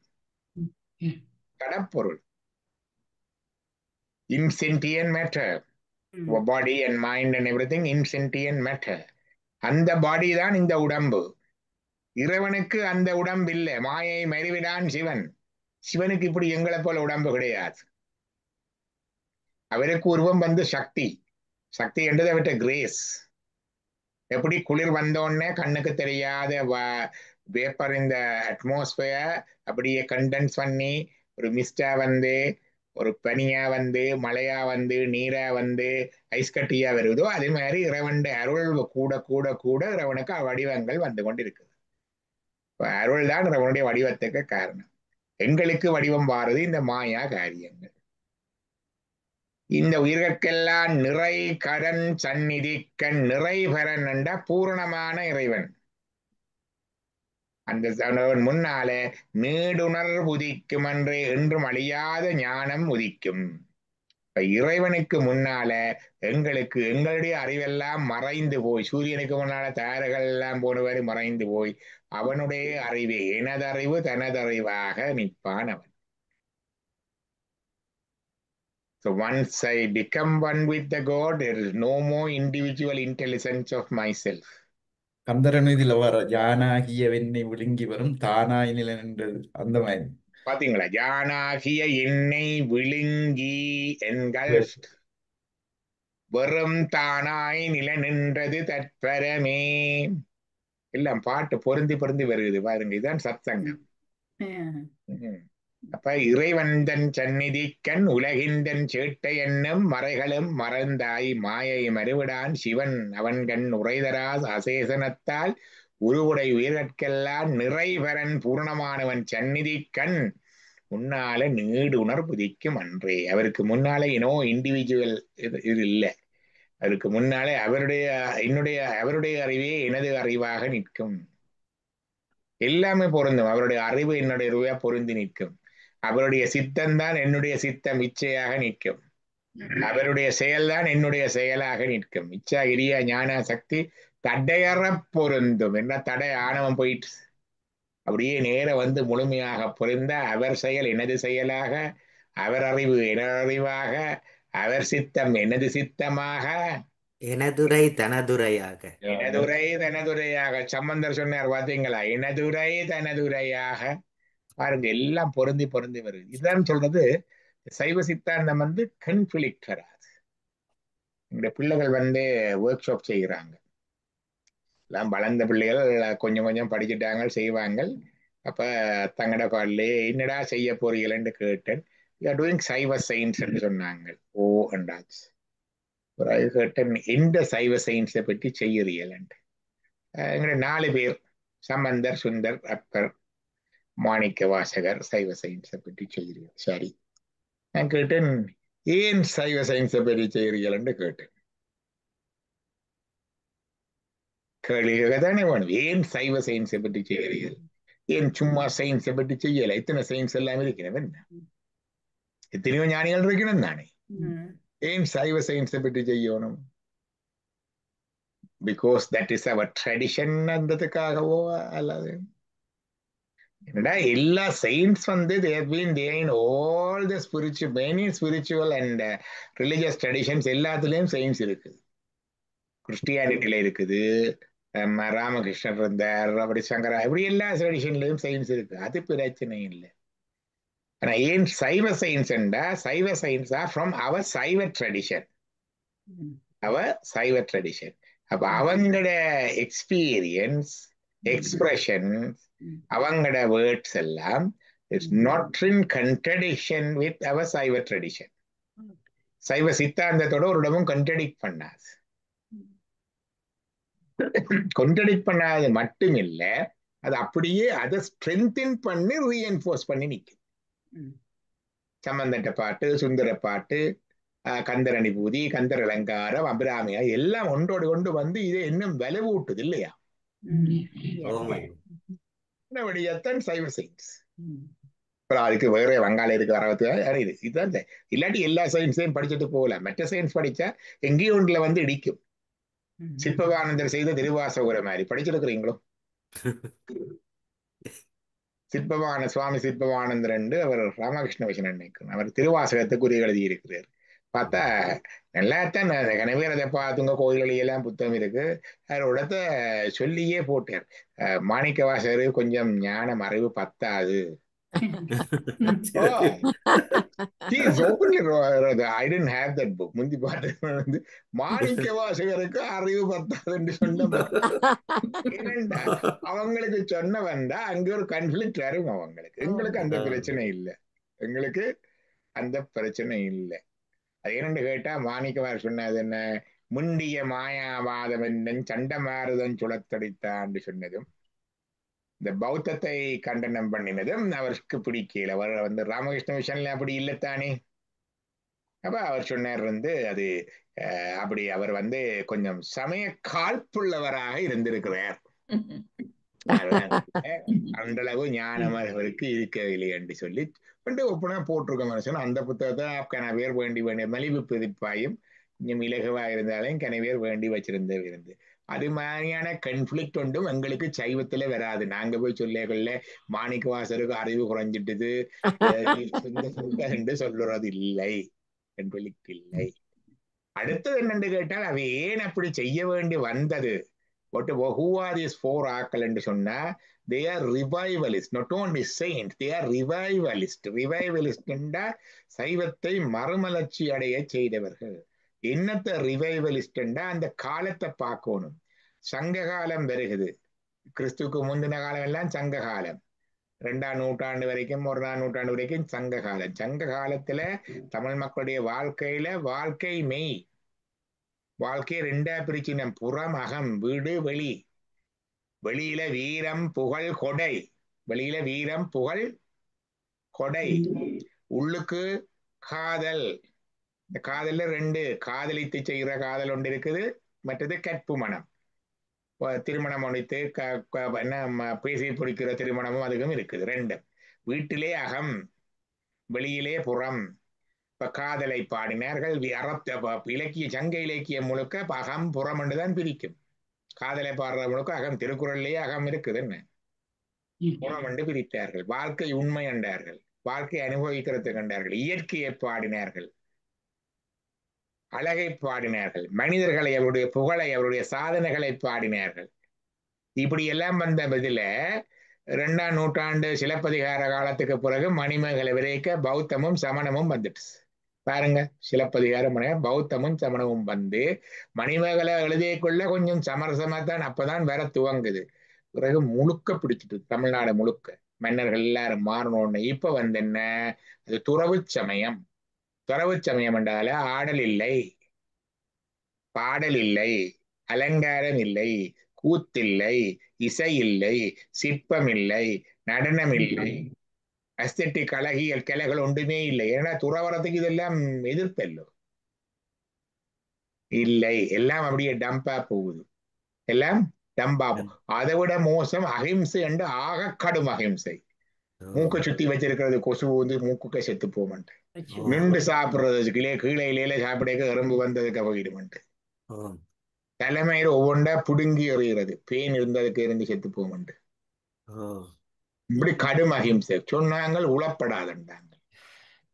Insentient matter. Body and mind and everything insentient matter. அந்த பாடி தான் இந்த உடம்பு. இறைவனுக்கு அந்த உடம்பு இல்லை. மாயை மறிவிடான் சிவன். சிவனுக்கு இப்படி எங்களை போல உடம்பு கிடையாது. அவருக்கு உருவம் வந்து சக்தி. சக்தி என்றது அவற்ற கிரேஸ். எப்படி குளிர் வந்தோடனே கண்ணுக்கு தெரியாத வேப்பர் இந்த அட்மாஸ்பியர் அப்படியே கண்டென்ஸ் பண்ணி ஒரு மிஸ்டா வந்து ஒரு பனியா வந்து மழையா வந்து நீரா வந்து ஐஸ் கட்டியா வருவதோ அதே மாதிரி இறைவனுடைய அருள் கூட கூட கூட இறைவனுக்கு வடிவங்கள் வந்து கொண்டிருக்குது. அருள் தான் இறைவனுடைய வடிவத்துக்கு காரணம். எங்களுக்கு வடிவம் வாருது இந்த மாயா காரியங்கள். இந்த உயிர்கட்கெல்லாம் நிறை கடன் சந்நிதிக்கண் நிறைபரன் என்ற பூரணமான இறைவன். அந்த முன்னால நீடுணர் உதிக்கும் அன்றே என்றும் அழியாத ஞானம் உதிக்கும். இறைவனுக்கு முன்னால எங்களுக்கு எங்களுடைய அறிவெல்லாம் மறைந்து போய், சூரியனுக்கு முன்னால தாரகள் எல்லாம் போனவரை மறைந்து போய் அவனுடைய அறிவே எனதறிவு தனதறிவாக நிற்பான் அவன். So once I become one with the God, there is no more individual intelligence of myself. கந்தரனுதில வர யானாகிய வெண்ணை விழுங்கி வரும் தானாய் நிலை நின்றது அந்த மாதிரி பாத்தீங்களா? யானாகிய என்னை விழுங்கி என்கள் வெறும் தானாய் நிலை நின்றது தற்பரமே. எல்லாம் பாட்டு பொருந்தி பொருந்தி வருகிறது பாருங்க. இதுதான் சத்சங்கம். அப்ப இறைவந்தன் சந்நிதிக்கண் உலகிந்தன் சேட்டை என்னும் மறைகளும் மறந்தாய் மாயை மறுவிடான் சிவன் அவன் கண் உரைதரா அசேசனத்தால் உருவுடை உயிர்கட்கெல்லாம் நிறைவரன் பூர்ணமானவன் சந்நிதிக்கண் முன்னால நீடு உணர் புதிக்கும் அன்றே. அவருக்கு முன்னால இனோ இண்டிவிஜுவல் இது இல்லை. அவருக்கு முன்னாலே அவருடைய அறிவே எனது அறிவாக நிற்கும். எல்லாமே பொருந்தும். அவருடைய அறிவு என்னுடைய அறிவா பொருந்தி நிற்கும். அவருடைய சித்தம்தான் என்னுடைய சித்தம் இச்சையாக நிற்கும். அவருடைய செயல்தான் என்னுடைய செயலாக நிற்கும். இச்சா இரியா ஞான சக்தி தடையற பொருந்தும். என்ன தடை ஆணவம் போயிட்டு அப்படியே நேர வந்து முழுமையாக பொருந்த அவர் செயல் எனது செயலாக, அவர் அறிவு எனது அறிவாக, அவர் சித்தம் எனது சித்தமாக, எனதுரை தனதுரையாக. எனதுரை தனதுரையாக. சம்பந்தர் சொன்னார் பாத்தீங்களா? எனதுரை தனதுரையாக. பாருங்க, எல்லாம் பொருந்தி பொருந்தி வருது. இதுதான் சொல்றது சைவ சித்தாந்தம் வந்து கன்ஃபிளிக்ட் வராது. இந்த பிள்ளைகள் வந்து ஒர்க் ஷாப் செய்கிறாங்க. எல்லாம் வளர்ந்த பிள்ளைகள் கொஞ்சம் கொஞ்சம் படிச்சுட்டாங்க, செய்வாங்க. அப்ப தங்கட பாடலே என்னடா செய்ய போறீங்களன்னு கேட்டேன். டூயிங் சைவ சயின்ஸ் என்று சொன்னாங்க. ஓ என்றாச்சு. ஒரு அது கேட்டேன், எந்த சைவ சயின்ஸை பற்றி செய்யறீர்கள்? எங்கட 4 பேர், சம்பந்தர், சுந்தர், அப்பர், மாணிக்க வாசகர் சைவ சயின்ஸை பற்றி செய்கிறீர்கள். சரி, நான் கேட்டேன், ஏன் சைவ சயின்ஸை பற்றி செய்கிறீர்கள் கேட்டேன். கேள்வியாக தானே வேணும். ஏன் சைவ சயின்ஸை பற்றி செய்கிறீர்கள்? ஏன் சும்மா சயின்ஸை பற்றி செய்யல? இத்தனை சயின்ஸ் எல்லாம் இருக்கிறவன், எத்தனையோ ஞானிகள் இருக்கணும் தானே. ஏன் சைவ சயின்ஸை பற்றி செய்யணும்? Because that is our tradition என்றதுக்காகவோ அல்லது என்னடா எல்லா சயின்ஸ் வந்து they have been there in all the spiritual, many spiritual and religious traditions. எல்லாத்துலயும் சயின்ஸ் இருக்குது. கிறிஸ்டியானிட்டியில இருக்குது, ராமகிருஷ்ணர் இருந்தார், அப்படி சங்கரா, இப்படி எல்லா ட்ரெடிஷன்லயும் சயின்ஸ் இருக்கு. அது பிரச்சனை இல்லை. ஆனா ஏன் சைவ சயின்ஸ் என்றா, சைவ science or from our Saiva tradition. Our Saiva tradition. அப்ப அவங்களோட எக்ஸ்பீரியன்ஸ், எக்ஸ்பிரஷன்ஸ், அவங்களோட வேர்ட்ஸ் எல்லாம் it's not in contradiction with our Saiva tradition. சைவ சித்தாந்தத்தோட ஒரு இடமும் கன்ட்ரடிக்ட் பண்ணாது. கன்ட்ரடிக்ட் பண்ணாது மட்டும் இல்ல, அது அப்படியே அதை ஸ்ட்ரென்தன் பண்ணி ரீஎன்ஃபோர்ஸ் பண்ணி நிற்கும். சம்பந்தட்ட பாட்டு, சுந்தர பாட்டு, கந்தர் அனுபூதி, கந்தர் அலங்காரம், அபிராமியா எல்லாம் ஒன்றோடு கொண்டு வந்து இதை இன்னும் விளைவூட்டுது இல்லையா? வழியாத்தான் சைவ சயின்ஸ். அதுக்கு வேற வங்காள இருக்கு, வரவத்து இது இதுதான். இல்லாட்டி எல்லா சயின்ஸையும் படிச்சுட்டு போகல. மற்ற சயின்ஸ் படிச்சா எங்கேயோ ஒன்றுல வந்து இடிக்கும். சிற்பவானந்தர் செய்த திருவாசகரை மாதிரி படிச்சிருக்கிறீங்களோ? சுவாமி சிற்பவானந்தர் என்று அவர் ராமகிருஷ்ண மிஷன் நினைக்கிறார். அவர் திருவாசகத்தை குறி எழுதி இருக்கிறார். பார்த்தா நல்லாத்தான் கனவே அதை பார்த்துங்க. கோயில்களெல்லாம் புத்தகம் இருக்கு. அவரோட சொல்லியே போட்டார், மாணிக்க வாசகர் கொஞ்சம் ஞானம் அறிவு பத்தாது. முந்தி பாட்டு வந்து மாணிக்க வாசகருக்கு அறிவு பத்தாதுன்னு சொன்ன அவங்களுக்கு சொன்ன வந்தா அங்க ஒரு கன்ஃபிளிக்ட் வரும் அவங்களுக்கு. எங்களுக்கு அந்த பிரச்சனை இல்லை. எங்களுக்கு அந்த பிரச்சனை இல்லை. அது என்னன்னு கேட்டா மாணிக்கவார் சொன்னது என்ன, முண்டிய மாயாவாதம் என்னும் சண்டமாறுதன் சுழத்தடித்தான்னு சொன்னதும் இந்த பௌத்தத்தை கண்டனம் பண்ணினதும் அவருக்கு பிடிக்கல. அவர் ராமகிருஷ்ண மிஷன்ல அப்படி இல்லைத்தானே. அப்ப அவர் சொன்னார் அது அப்படி அவர் கொஞ்சம் சமய காழ்ப்புள்ளவராக இருந்திருக்கிறார். அந்த அளவு ஞானம் அவருக்கு இருக்கவில்லை என்று சொல்லி ஒப்பனா போட்டிருக்க மனுஷன். அந்த புத்தகத்தை கனவேர் வேண்டி மலிவு பதிப்பாயும் கொஞ்சம் இலகுவா இருந்தாலும் கனவேர் வேண்டி வச்சிருந்த இருந்து அது மாதிரியான கன்ஃபிளிக்ட் ஒன்றும் எங்களுக்கு சைவத்துல வராது. நாங்க போய் சொல்ல மாணிக்கவாசருக்கு அறிவு குறைஞ்சிட்டது என்று சொல்லுறது இல்லை, கன்ஃபிளிக்ட் இல்லை. அடுத்தது என்னன்னு கேட்டால் அவை ஏன் அப்படி செய்ய வேண்டி வந்தது, who are these four ஆக்கள் என்று சொன்னா they are revivalists, not only saints, they are revivalists. Revivalist என்றா சைவத்தை மறுமலர்ச்சி அடைய செய்தவர்கள். என்னத்த ரிவைவலிஸ்ட் என்றா அந்த காலத்தை பார்க்கணும். சங்க காலம் வருகுது, கிறிஸ்துக்கு முந்தின காலம் எல்லாம் சங்க காலம், 2ஆம் நூற்றாண்டு வரைக்கும் 1ஆம் நூற்றாண்டு வரைக்கும் சங்க காலம். சங்க காலத்துல தமிழ் மக்களுடைய வாழ்க்கையில வாழ்க்கை மெய், வாழ்க்கையை 2ஆ பிரிச்சினம், புறம் அகம், வீடு வெளி. வெளியில வீரம் புகழ் கொடை, வெளியில வீரம் புகழ் கொடை, உள்ளுக்கு காதல். இந்த காதல்ல 2, காதலித்து செய்கிற காதல் ஒன்று இருக்குது, மற்றது கற்பு மனம். திருமணம் முடித்து பேசி பிடிக்கிற திருமணமும் அதுக்கும் இருக்குது 2. வீட்டிலே அகம், வெளியிலே புறம். இப்ப காதலை பாடினார்கள். இலக்கிய சங்க இலக்கியம் முழுக்க அகம் புறம் என்றுதான் பிரிக்கும். காதலை பாடுற முழுக்க அகம், திருக்குறள்லயே அகம் இருக்குது, என்ன புறம் என்று பிரித்தார்கள். வாழ்க்கை உண்மை என்றார்கள், வாழ்க்கை அனுபவிக்கிறது கண்டார்கள். இயற்கையை பாடினார்கள், அழகை பாடினார்கள், மனிதர்களை, அவருடைய புகழை, அவருடைய சாதனைகளை பாடினார்கள். இப்படி எல்லாம் வந்த பதில 2ஆம் நூற்றாண்டு சிலப்பதிகார காலத்துக்கு பிறகு மணிமேகலை விரைக்க பௌத்தமும் சமணமும் வந்துட்டு பாருங்க. சிலப்பதிகாரம் பௌத்தமும் சமணமும் வந்து மணிமேகலை எழுதியக்குள்ள கொஞ்சம் சமரசமாத்தான் அப்பதான் வர துவங்குது. பிறகு முழுக்க பிடிச்சிட்டு தமிழ்நாடு முழுக்க மன்னர்கள் எல்லாரும் மாறணும்னு. இப்ப என்ன, அது துறவு சமயம். துறவு சமயம் என்றால ஆடல் இல்லை, பாடல் இல்லை, அலங்காரம் இல்லை, கூத்தில்லை, இசை இல்லை, சிற்பம் இல்லை, நடனம் இல்லை, அஸ்தட்டிக் அழகியல் கலைகள் ஒன்றுமே இல்லை. ஏன்னா துறவரத்துக்கு இதெல்லாம் எதிர்ப்பல்லோ இல்லை, எல்லாம் அப்படியே டம்பா போகுது, எல்லாம் டம்பா. அதை விட மோசம் அஹிம்சை என்று ஆக கடும் அஹிம்சை. மூக்க சுத்தி வச்சிருக்கிறது கொசு மூக்குக்க செத்து போமன்ட்டு, நின்று சாப்பிடுறது கீழே இலையில சாப்பிட எறும்பு வந்ததுக்கு போயிடுமன்ட்டு, தலைமையில ஒவ்வொன்றா புடுங்கி எறிகிறது, பேன் இருந்ததுக்கு இருந்து செத்து போமன்ட்டு. இப்படி கடும் அஹிம்சை சொன்னாங்க. உளப்படாதண்டாங்க,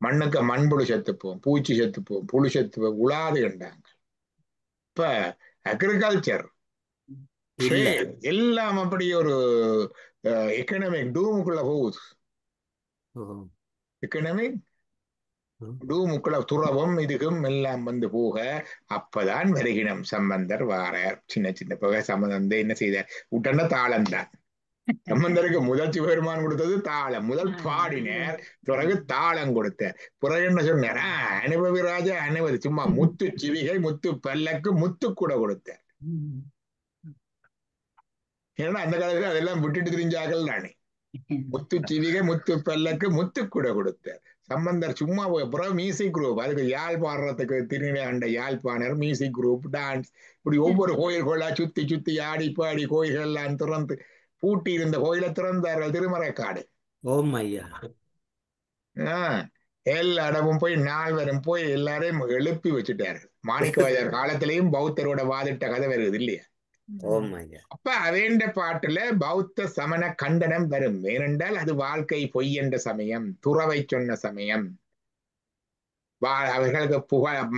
மண்ணுக்கு மண்புழு செத்துப்போம், பூச்சி செத்துப்போம், புழு செத்துப்போம், உழாது கண்டாங்க. இப்ப அக்ரிகல்ச்சர் எல்லாம் அப்படி ஒரு எக்கனாமிக் டூமுக்குள்ள போகுது. எக்கனாமிக் டூமுக்குள்ள துறவும் இதுக்கும் எல்லாம் வந்து போக அப்பதான் வருகினம் சம்பந்தர் வாரார். சின்ன சின்ன போக சம்பந்தம் என்ன செய்தார், உடனே தாளம் தான். சம்பந்தருக்கு முதல் சிவபெருமான் கொடுத்தது தாளம். முதல் பாடினார், பிறகு தாளம் கொடுத்தார். பிறகு என்ன சொன்னார், அனுபவி ராஜா அனுபவி, சும்மா முத்து சிவிகை முத்து பல்லக்கு முத்து கூட கொடுத்தார். ஏன்னா அந்த காலத்துல அதெல்லாம் விட்டுட்டு தெரிஞ்சாக்கள் தானே. முத்து சிவிகை முத்து பல்லக்கு முத்து கூட கொடுத்தார். சம்பந்தர் சும்மா அப்புறம் மியூசிக் குரூப், அதுக்கு யாழ் பாடுறதுக்கு Tirunelveli Yazhpanar music group, dance, இப்படி ஒவ்வொரு கோயில்களா சுத்தி சுத்தி ஆடி பாடி கோயில்கள் எல்லாம் திறந்து பூட்டி இருந்த கோயிலை திறந்தார்கள். திருமறைக்காடு எல்லா இடமும் போய் நால்வரும் போய் எல்லாரையும் எழுப்பி வச்சுட்டார்கள். மாணிக்கவாசகர் காலத்திலையும் பௌத்தரோட வாதிட்ட கதை வருது இல்லையா. அப்ப அவேண்ட பாட்டுல பௌத்த சமண கண்டனம் வரும். ஏனென்றால் அது வாழ்க்கை பொய் என்ற சமயம், துறவை சொன்ன சமயம். அவர்களுக்கு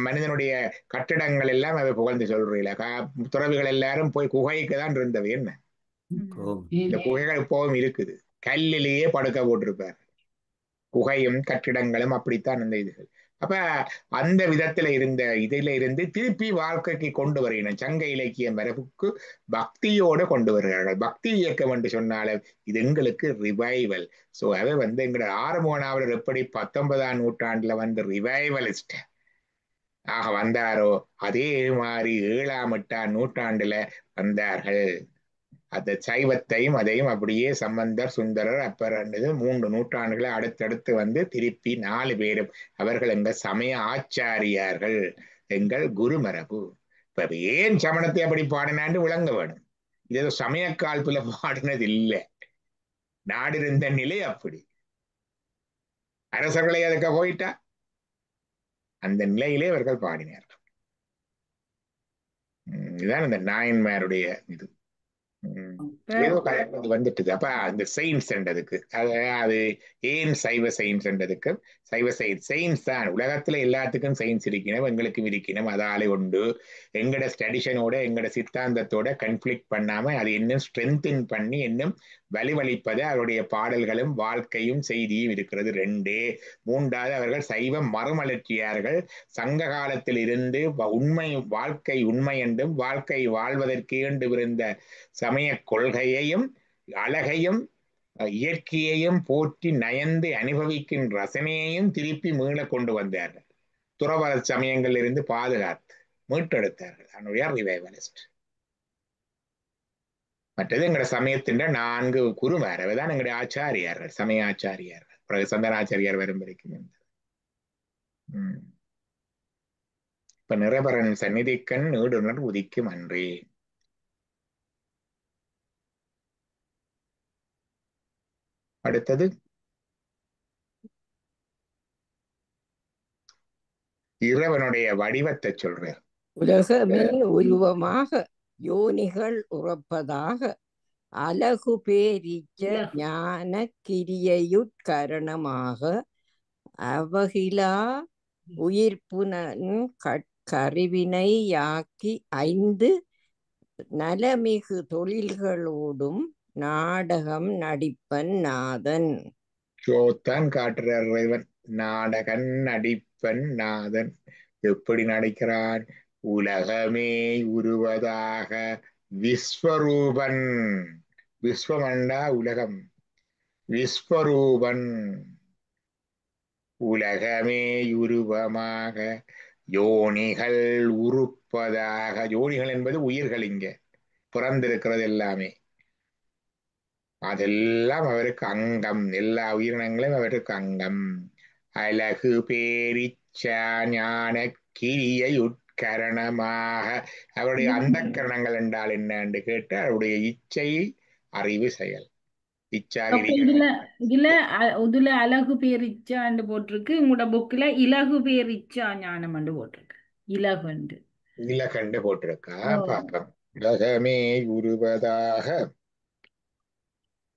மனிதனுடைய கட்டிடங்கள் எல்லாம் அதை புகழ்ந்து சொல்றீங்களா. துறவிகள் எல்லாரும் போய் குகைக்கு தான் இருந்தவை. என்ன இந்த குகைகள் இப்பவும் இருக்குது, கல்லிலேயே படுக்க போட்டிருப்பார். குகையும் கட்டிடங்களும் அப்படித்தான் அந்த இதுகள். அப்ப அந்த விதத்துல இருந்த இதுல இருந்து திருப்பி வாழ்க்கைக்கு கொண்டு வருகிறேன். சங்க இலக்கிய மரபுக்கு பக்தியோட கொண்டு வருகிறார்கள். பக்தி இயக்கம் என்று சொன்னாலே இது எங்களுக்கு ரிவைவல். சோ அதை எங்களோட ஆறுமுக நாவலர் எப்படி 19ஆம் நூற்றாண்டுல ரிவைவலிஸ்ட் ஆக வந்தாரோ அதே மாதிரி 7ஆம் 8ஆம் நூற்றாண்டுல வந்தார்கள். அந்த சைவத்தையும் அதையும் அப்படியே சம்பந்தர், சுந்தரர், அப்பர் 3 நூற்றாண்டுகளை அடுத்தடுத்து திருப்பி 4 பேரும் அவர்கள் எங்கள் சமய ஆச்சாரியார்கள், எங்கள் குருமரபு. இப்ப ஏன் சமணத்தை அப்படி பாடினான்னு விளங்க வேணும். இது சமய கால்புல பாடினது இல்லை, நாடு இருந்த நிலை அப்படி. அரசர்களை அதுக்கு போயிட்டா அந்த நிலையிலே அவர்கள் பாடினார்கள். இதுதான் இந்த நாயன்மாருடைய இது. ஏதோ வந்துட்டுது. அப்ப அந்த சயின்ஸ் என்றதுக்கு அது ஏன் சைவ சயின்ஸ் என்றதுக்கு சைவ சயின்ஸ் தான். உலகத்துல எல்லாத்துக்கும் சயின்ஸ் இருக்கணும், எங்களுக்கும் இருக்கணும். அதால உண்டு எங்கட ஸ்டடிஷனோட எங்கட சித்தாந்தத்தோட கன்ஃபிளிக்ட் பண்ணாம அது இன்னும் ஸ்ட்ரென்தன் பண்ணி இன்னும் வலிவளிப்பது அவருடைய பாடல்களும் வாழ்க்கையும் செய்தியும் இருக்கிறது. 2. 3வது அவர்கள் சைவ மறுமலர்ச்சியார்கள். சங்க காலத்தில் இருந்து உண்மை வாழ்க்கை உண்மை என்றும் வாழ்க்கை வாழ்வதற்கு இருந்த சமய கொள்கையையும் அழகையும் இயற்கையையும் போற்றி நயந்து அனுபவிக்கும் ரசனையையும் திருப்பி மீள கொண்டு வந்தார்கள். துறவர சமயங்களில் இருந்து பாதுகாத்து மீட்டெடுத்தார்கள். அதனுடைய ரிவைவலிஸ்ட். மற்றது எங்களுடைய சமயத்தின் 4 குருமார் தான் எங்களுடைய ஆச்சாரியார்கள், சமய ஆச்சாரியார்கள். பிறகு சந்தனாச்சாரியார் வரும் வரைக்கும். இப்ப நிரபரன் சந்நிதிக்கண் நீடுணர் உதிக்கும் அன்றே. அடுத்தது இறைவனுடைய வடிவத்தை சொல்றார். உலகமே உருவமாக யோனிகள் உறப்பதாக அழகு பேரிச்ச ஞான கிரியையுட்கரணமாக அவகிலா உயிர்ப்புனன் கருவினையாக்கி 5 நலமிகு தொழில்களோடும் நாடகம் நடிப்பன் நாதன். சோத்தான் காட்டுறார் இறைவன். நாடகன் நடிப்பன் நாதன். எப்படி நடிக்கிறான்? உலகமே உருவதாக விஸ்வரூபன். விஸ்வமண்டா உலகம். விஸ்வரூபன் உலகமே உருவமாக யோனிகள் உருப்பதாக. யோனிகள் என்பது உயிர்கள், இங்க பிறந்திருக்கிறது எல்லாமே. அதெல்லாம் அவருக்கு அங்கம். எல்லா உயிரினங்களும் அவருக்கு அங்கம். அழகு பேரிச்ச ஞான கிரியையுட்கரணமாக. அவருடைய அந்த கரணங்கள் என்றால் என்னன்னு கேட்டு அவருடைய இச்சை அறிவு செயல். இதுல அழகு பேரிச்சாண்டு போட்டிருக்கு. உங்களோட புக்ல இலகு பேரிச்சா ஞானம் போட்டிருக்கு. இலகண்டு போட்டிருக்கா பாப்போம். உலகமே உருவதாக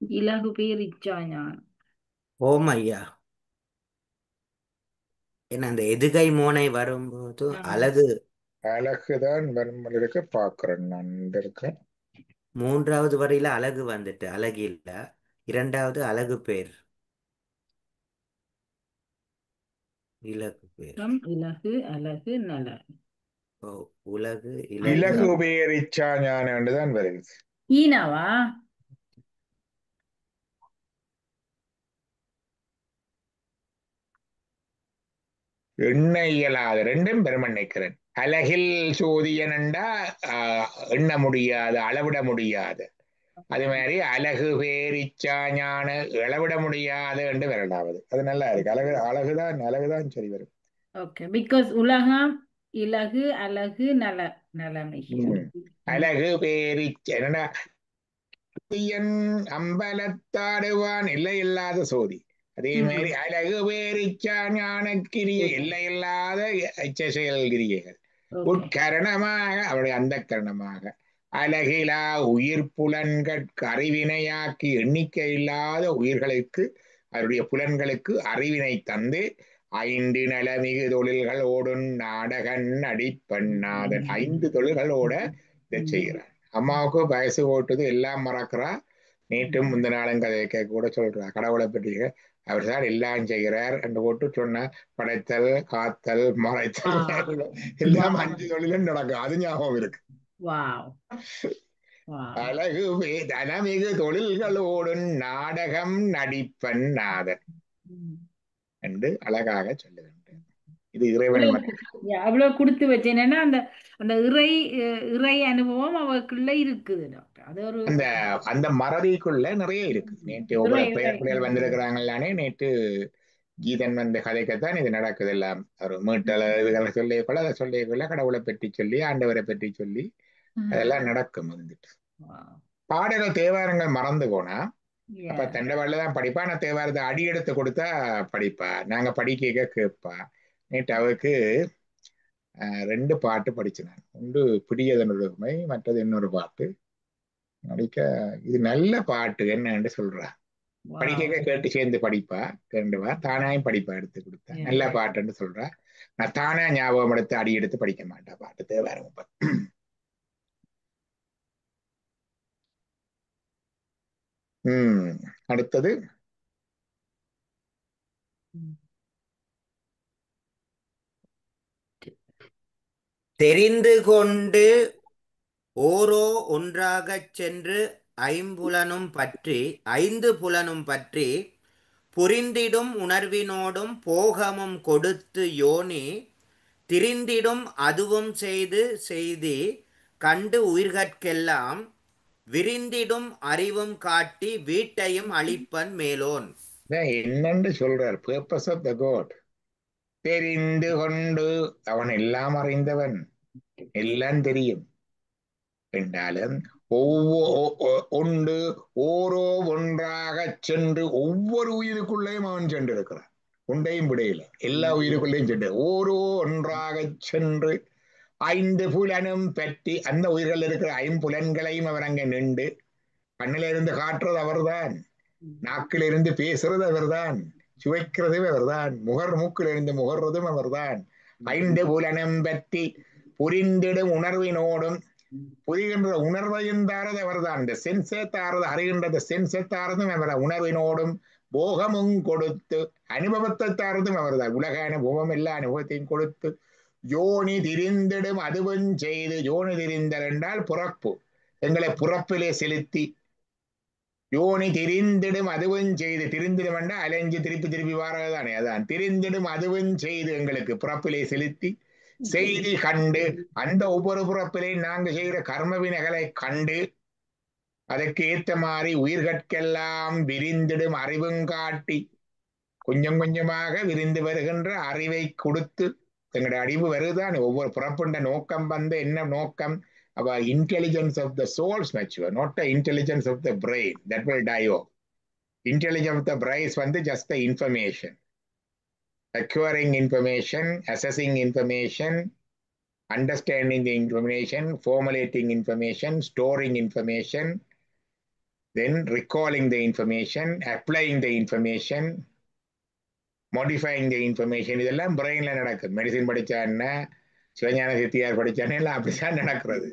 இலகு பேரிச்சா ஞானம். ஓம் ஐயா. ஏன்னா அந்த எதுகை மோனை வரும்போது அழகுதான் வன்மலுக்கு பாக்குறேன். நான் இருக்கேன் 3வது வரியில அழகு வந்துட்டு அழகு இல்ல, 2வது அழகு பேர். இலகு பேர். இலகு அழகு நல. உலகு இலகு பேரிச்சா ஞானம் தான் வருது. ஈனாவா? எண்ண இயலாத. 2ம் பெருமன்னைக்கிறேன். அழகில் சோதியனண்டா எண்ண முடியாது, அளவிட முடியாது. அது மாதிரி அழகு பேரிச்சா ஞான அளவிட முடியாது என்று வரலாவது. அது நல்லா இருக்கு. அழகுதான் சரி வரும். ஓகே. பிகாஸ் உலகம் இலகு அழகு நல நலமை. அழகு பேரிச்ச என்னடா அம்பலத்தாடுவான் எல்லை இல்லாத சோதி. அதே மாதிரி அழகு பேரிச்சா ஞான கிரிய எல்லை இல்லாத செயல் கிரியைகள் உட்கரணமாக அவருடைய அந்த கரணமாக அழகிலா உயிர் புலன்கட்கு அறிவினையாக்கி எண்ணிக்கை இல்லாத உயிர்களுக்கு அவருடைய புலன்களுக்கு அறிவினை தந்து 5 நலமிகு தொழில்களோடு நாடகன் நடிப்பண்ணாதன். 5 தொழில்களோட இதை செய்கிறார். அம்மாவுக்கு வயசு ஓட்டுது, எல்லாம் மறக்கிறா. நேற்றும் முந்த நாளும் கதைக்க கூட சொல்றார் கடவுளை பற்றி அவர் தான் எல்லாம் செய்கிறார் என்று போட்டு சொன்னார். படைத்தல், காத்தல், மறைத்தல் எல்லாம் 5 தொழிலும் நடக்கும். அது ஞாபகம் இருக்கு. அழகு தனமிகு தொழில்களோடும் நாடகம் நடிப்பன் நாதன் என்று அழகாக சொல்லுகின்றேன். இது இறைவன் அவ்வளவு கொடுத்து வச்சேன்னா அந்த அந்த இறை அனுபவம் அவருக்குள்ள இருக்குது டாக்டர். அது ஒரு அந்த மறதிக்குள்ள நிறைய இருக்கு. நேற்று ஒவ்வொரு பிள்ளைகள் வந்திருக்கிறாங்களானே. நேற்று கீதன் வந்த கதைக்கத்தான் இது நடக்குது. எல்லாம் ஒரு மீட்டல இதுகளை சொல்லிக்கொள்ள அதை சொல்லிக்கொள்ள கடவுளை பற்றி சொல்லி ஆண்டவரை பற்றி சொல்லி அதெல்லாம் நடக்கும். வந்துட்டு பாடல தேவாரங்கள் மறந்து போனா அப்ப தண்டவாள தான் படிப்பா. நான் தேவாரத்தை அடி எடுத்து கொடுத்தா படிப்பா. நாங்க படிக்க கேட்பா. நேற்று அவருக்கு 2 பாட்டு படிச்சினான். ஒன்று பிடியதனுமை, மற்றது இன்னொரு பாட்டு நடிக்க. இது நல்ல பாட்டு என்னன்னு சொல்றா. படிக்க கேட்டு சேர்ந்து படிப்பா. கேண்டுவா தானாயும் படிப்பா. எடுத்து கொடுத்தா நல்ல பாட்டுன்னு சொல்றா. நான் தானா ஞாபகம் எடுத்து அடி எடுத்து படிக்க மாட்டா பாட்டு தேவாரம். அடுத்தது தெரிந்து கொண்டு ஓரோ ஒன்றாகச் சென்று 5 புலனும் பற்றி புரிந்திடும் உணர்வினோடும் போகமும் கொடுத்து யோனி திரிந்திடும் அதுவும் செய்து செய்தி கண்டு உயிர்கட்கெல்லாம் விரிந்திடும் அறிவும் காட்டி வீட்டையும் அளிப்பன் மேலோன். என்னன்னு சொல்றார். purpose of the God. தெரிந்து கொண்டு அவன் எல்லாம் அறிந்தவன், எல்லாம் தெரியும் என்றாலும் ஓரோ ஒன்றாக சென்று ஒவ்வொரு உயிருக்குள்ளேயும் அவன் சென்று இருக்கிறான். உண்டையும் விடையில எல்லா உயிருக்குள்ளேயும் சென்று ஓரோ ஒன்றாக சென்று 5 புலனும் பற்றி அந்த உயிர்கள் இருக்கிற 5 புலன்களையும் அவர் அங்க நின்று கண்ணில இருந்து காட்டுறது அவர்தான், நாக்கில இருந்து பேசுறது அவர்தான், சுவைக்கிறதும் அவர்தான், மூக்கில இருந்து முகர்றதும் அவர்தான். 5 புலனும் பற்றி புரிந்திடும் உணர்வினோடும் புரிகின்ற உணர்வையும் தாரது அவர்தான். இந்த சென்சை தாரது அறிகின்றது சென்சை தாரதும் அவர். உணர்வினோடும் போகமும் கொடுத்து அனுபவத்தை தாரதும் அவர்தான். உலக அனுபவம் எல்லா அனுபவத்தையும் கொடுத்து யோனி திரிந்திடும் அதுவும் செய்து. யோனி திரிந்தல் என்றால் பிறப்பு, எங்களை பிறப்பிலே செலுத்தி யோனி திரிந்திடும் அதுவும் செய்து. திரிந்திடும் என்றால் அலைஞ்சு திருப்பி வாரதானே. அதான் திரிந்திடும் அதுவும் செய்து எங்களுக்கு பிறப்பிலே செலுத்தி செய்தி கண்டு அந்த ஒவ்வொரு பிறப்பிலே நாங்கள் செய்கிற கர்ம வினைகளை கண்டு அதற்கு ஏற்ற மாதிரி உயிர்கட்கெல்லாம் விரிந்திடும் அறிவும் காட்டி கொஞ்சம் கொஞ்சமாக விரிந்து வருகின்ற அறிவை கொடுத்து எங்களுடைய அறிவு வருதான். ஒவ்வொரு பிறப்புண்ட நோக்கம் வந்து என்ன நோக்கம்? our intelligence of the souls mature, not the intelligence of the brain. That will die off. Intelligence of the brain is just the information. Acquiring information, assessing information, understanding the information, formulating information, storing information, then recalling the information, applying the information, modifying the information. இதெல்லாம் பிரெயின்ல நடக்குது. மெடிசின் படிச்சா என்ன, சிவஞான சித்தியார் படிச்சானே எல்லாம் அப்படித்தான் நடக்கிறது.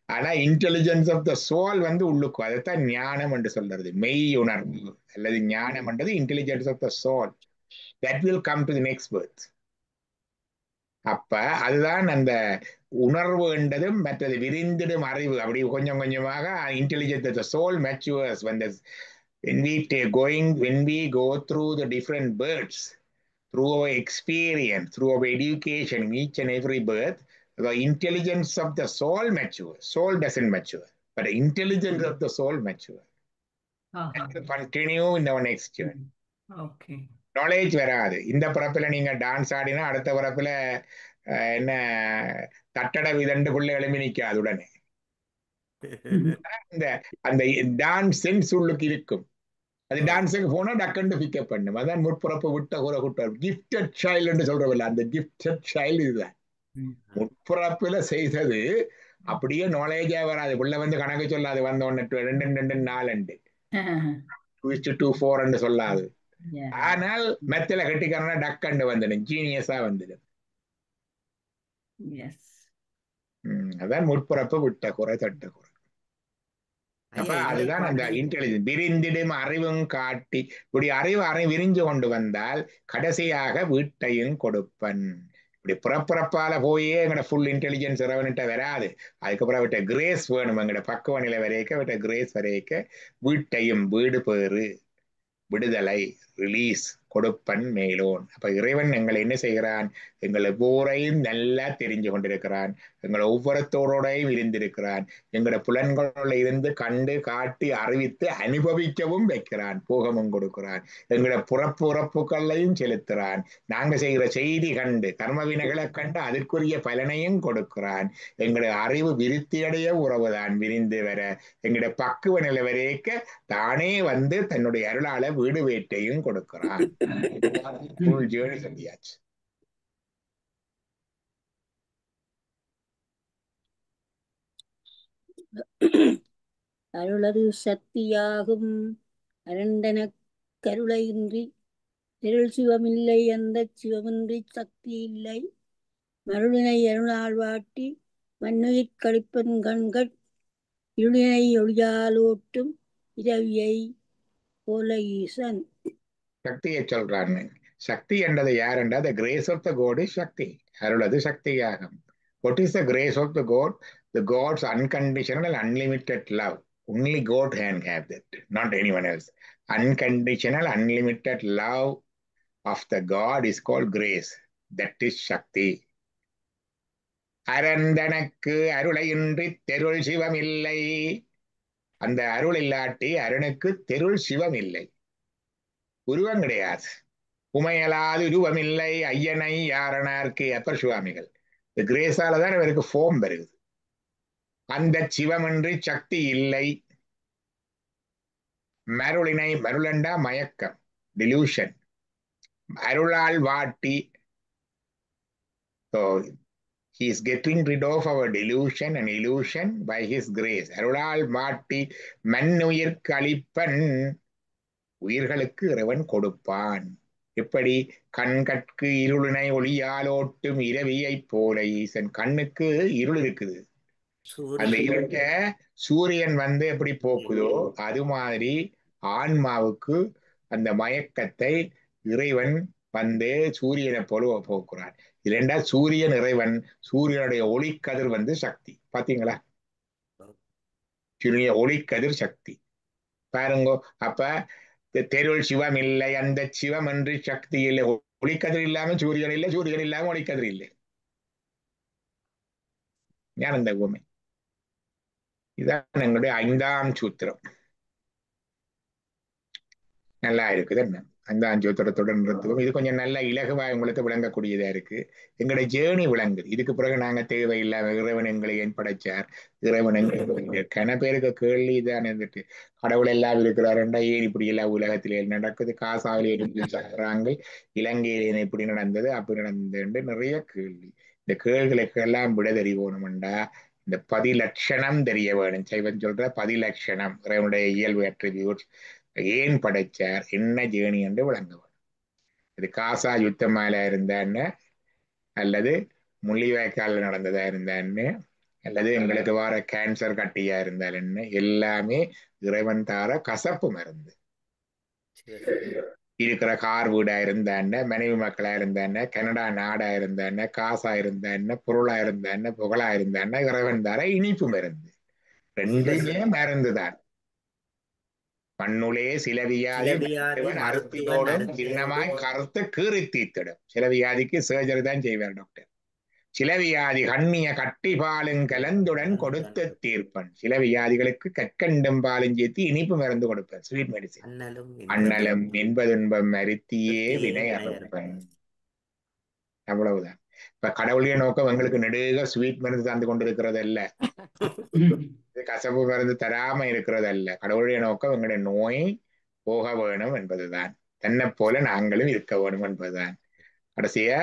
ஆனா இன்டெலிஜென்ஸ் ஆஃப் த சோல் வந்து உள்ளுக்கு, அதைத்தான் ஞானம் என்று சொல்றது. மெய் உணர்வு அல்லது ஞானம் என்றது intelligence of the soul. that will come to the next birth. அப்ப அதுதான் அந்த உணர்வு என்றதும் மற்றது விரிந்திடும் அறிவு. அப்படி கொஞ்சம் கொஞ்சமாக intelligence of the soul matures when we go through the different births, through our experience, through our education, each and every birth, the intelligence of the soul matures. Soul doesn't mature, but the intelligence of the soul matures. That will continue in our next journey. Okay. Knowledge வராது. இந்த பிறப்பில் நீங்க டான்ஸ் ஆடினா அடுத்த பிறப்பில் என்ன தட்டட விதண்டுக்குள்ள எழுப்பி நிற்காது உடனே. அந்த டான்ஸ் சென்ஸ் உள்ளுக்கு இருக்கும். அது டான்ஸுக்கு போனா டக்குன்னு பிக்கப் பண்ணும். அதான் முற்பிறப்பு விட்ட குறை குட்டார். கிஃப்டட் சைல்டு சொல்றவில்ல, அந்த கிஃப்டட் சைல்டு இதுதான். முற்பிறப்புல செய்தது அப்படியே நாலேஜா வராது. உள்ள வந்து கணக்கு சொல்லாது. வந்த உடனே 2 2 4 2:4 சொல்லாது. ஆனால் மெத்தல கட்டிக்காரனா டக்கண்டு வந்துடும், ஜீனியஸா வந்துடும். அதான் முற்பிறப்பு விட்ட குறை தட்ட குறை. அப்ப ஐயா அதுதான் அந்த இன்னைக்கு இன்டெலிஜென்ஸ். விரிந்திடும் அறிவும் காட்டி இப்படி அறிவு விரிஞ்சு கொண்டு வந்தால் கடைசியாக வீட்டையும் கொடுப்பன். இப்படி புறப்புறப்பால போயே எங்கட ஃபுல் இன்டெலிஜென்ஸ் இறைவன்கிட்ட வராது. அதுக்கப்புறம் அவர்கிட்ட கிரேஸ் வேணும். எங்கட பக்குவ நிலை வரைக்க அவர்கிட்ட கிரேஸ் வரைக்க வீட்டையும் வீடு பேறு விடுதலை ரிலீஸ் கொடுப்பன் மேலோன். அப்ப இறைவன் எங்களை என்ன செய்கிறான்? எங்களை ஒவ்வொரையும் நல்லா தெரிஞ்சு கொண்டிருக்கிறான். எங்களை ஒவ்வொருத்தோடையும் இருந்திருக்கிறான். எங்களோட புலன்களில் இருந்து கண்டு காட்டி அறிவித்து அனுபவிக்கவும் வைக்கிறான். போகமும் கொடுக்கிறான். எங்களோட புறப்புறப்புகளையும் செலுத்துறான். நாங்க செய்கிற செய்தி கண்டு கர்மவினைகளை கண்டு அதற்குரிய பலனையும் கொடுக்கிறான். எங்களுடைய அறிவு விருத்தியடைய உறவுதான் விரிந்து வர எங்களுடைய பக்குவ நிலை வரைக்க தானே வந்து தன்னுடைய அருளால வீடு வேட்டையும் கொடுக்கிறான். சொல்லியாச்சு. அருளது சக்தியாகும் அரண்டன கருளையின்றி இருள் சிவமில்லை, அந்த சிவமின்றி சக்தி இல்லை. மருளினை அருளால் வாட்டி மண்ணுயிர் கழிப்பன் கண்கள் இருளினை ஒளியாலோட்டும் இரவியை போல ஈசன். சக்தியை சொல்றான். சக்தி என்றது யார் என்றால் the grace of the God is சக்தி. அருளது சக்தியாகும். What is the grace of the God? The God's unconditional and unlimited love. Only God can have that, not anyone else. Unconditional, unlimited love of the God is called grace. That is Shakti. அரந்தனக்கு அருளையின்றி தெருள் சிவம் இல்லை. அந்த அருள் இல்லாட்டி அருணுக்கு தெருள் சிவம் இல்லை. உருவம் கிடையாது. உமையலாது உருவமில்லை ஐயனை யாரனார்க்கு அப்பர் சுவாமிகள். இந்த கிரேஸால தான் இவருக்கு ஃபோம் வருது. அந்த சிவமின்றி சக்தி இல்லை. மருளினை மருளண்டா மயக்கம் டிலூஷன். அருளால் வாட்டி. So he is getting rid of our delusion and illusion by his grace. அருளால் வாட்டி மண்ணுயிர் கழிப்பன். உயிர்களுக்கு இறைவன் கொடுப்பான். எப்படி? கண்கட்கு இருளினை ஒளியாலோட்டும் இரவியை போல ஈசன். கண்ணுக்கு இருள் இருக்குது. அந்த இருட்ட சூரியன் வந்து எப்படி போக்குதோ அது மாதிரி ஆன்மாவுக்கு அந்த மயக்கத்தை இறைவன் வந்து சூரியனை போல போக்குறான். இல்லைண்டா சூரியன் இறைவன், சூரியனுடைய ஒளிக்கதிர் வந்து சக்தி. பாத்தீங்களா? சூரிய ஒளிக்கதிர் சக்தி பாருங்க. அப்ப தெருள் சிவம் இல்லை, அந்த சிவம் என்று சக்தி இல்லை. ஒளிக்கதிர் இல்லாம சூரியன் இல்லை, சூரியன் இல்லாம ஒளிக்கதிர் இல்லை. ஞான இந்த பூமி. இதான் எங்களுடைய 5ஆம் சூத்திரம். நல்லா இருக்குது. என்ன 5ஆம் சூத்திரத்துடன் இருந்துக்கும். இது கொஞ்சம் நல்ல இலகுவா உங்களுக்கு விளங்கக்கூடியதா இருக்கு. எங்களுடைய ஜேர்னி விளங்குது. இதுக்கு பிறகு நாங்க தேவையில்லாம இறைவன் எங்களை ஏன் படைச்சார், இறைவன் கன பேருக்கு கேள்வி தான் இருந்துட்டு கடவுள் எல்லாம் இருக்கிறாருண்டா ஏன் இப்படி எல்லாம் உலகத்திலே நடக்குது, காசாவிலே எப்படி சொல்றாங்க, இலங்கையில இப்படி நடந்தது அப்படி நடந்தது நிறைய கேள்வி. இந்த கேள்விகளுக்கு எல்லாம் விட தெரியணும்டா இந்த 10 லட்சணம் தெரிய வேணும். சைவன் சொல்ற 10 லட்சணம் இறைவனுடைய இயல்பு அட்ரிபியூட்ஸ், ஏன் படைச்சார், என்ன ஜேர்னி என்று விளங்க வேணும். இது காசா யுத்தமால இருந்தான்னு, அல்லது முள்ளிவாய்க்கால நடந்ததா இருந்தான்னு, அல்லது எங்களுக்கு வர கேன்சர் கட்டியா இருந்தாலுன்னு, எல்லாமே இறைவன் தார கசப்பு மருந்து. இருக்கிற கார் வீடா இருந்தான்னு, மனைவி மக்களா இருந்தான்னு, கனடா நாடா இருந்தான்னு, காசா இருந்தான்னு, பொருளா இருந்தான்னு, புகழா இருந்தான்னு, இறைவன் தார இனிப்பு மருந்து. ரெண்டுமே மருந்துதான். மண்ணுளே சில வியாதி அறுத்தியோடும் சின்னமாய் கருத்து கீறி தீர்த்திடும். சில வியாதிக்கு சர்ஜரி தான் செய்வார் டாக்டர். சில வியாதி கண்ணிய கட்டி பாலும் கலந்துடன் கொடுத்து தீர்ப்பன். சில வியாதிகளுக்கு கற்கண்டும் பாலும் சேர்த்து இனிப்பு மருந்து கொடுப்பேன், ஸ்வீட் மெடிசின். அண்ணலும் என்பதுன்பம் மருத்தியே வினை அறுப்பன். அவ்வளவுதான். இப்ப கடவுளிய நோக்கம் எங்களுக்கு நெடுக ஸ்வீட் மருந்து தந்து கொண்டிருக்கிறது அல்ல, கசப்பு மருந்து தராம இருக்கிறது அல்ல. கடவுளுடைய நோக்கம் எங்களுடைய நோய் போக வேணும் என்பதுதான். தன்னை போல நாங்களும் இருக்க வேணும் என்பதுதான். கடைசியா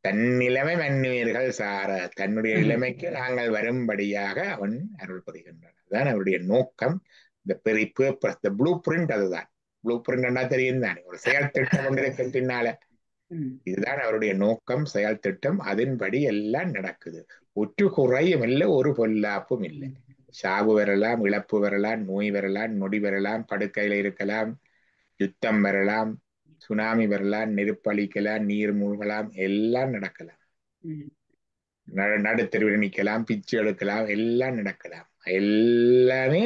தன்னிலைமை மண்ணுயிர்கள் சார, தன்னுடைய நிலைமைக்கு நாங்கள் வரும்படியாக அவன் அருள் புரிகின்றான். அதுதான் அவருடைய நோக்கம். இந்த பெரிய பர்பஸ், இந்த ப்ளூ பிரிண்ட் அதுதான். ப்ளூ பிரிண்ட் தெரியும் தானே, ஒரு செயல் திட்டம் கொண்டிருக்க பின்னால. இதுதான் அவருடைய நோக்கம், செயல் திட்டம். அதன்படி எல்லாம் நடக்குது. ஒற்று குறையும் இல்லை, ஒரு பொல்லாப்பும் இல்லை. சாவு வரலாம், இழப்பு வரலாம், நோய் வரலாம், நொடி வரலாம், படுக்கையில இருக்கலாம், யுத்தம் வரலாம், சுனாமி வரலாம், நெருப்பளிக்கலாம், நீர் மூழ்கலாம், எல்லாம் நடக்கலாம். ம். நடுத்தெருவில் நிக்கலாம், பிச்சு எடுக்கலாம், எல்லாம் நடக்கலாம். எல்லாமே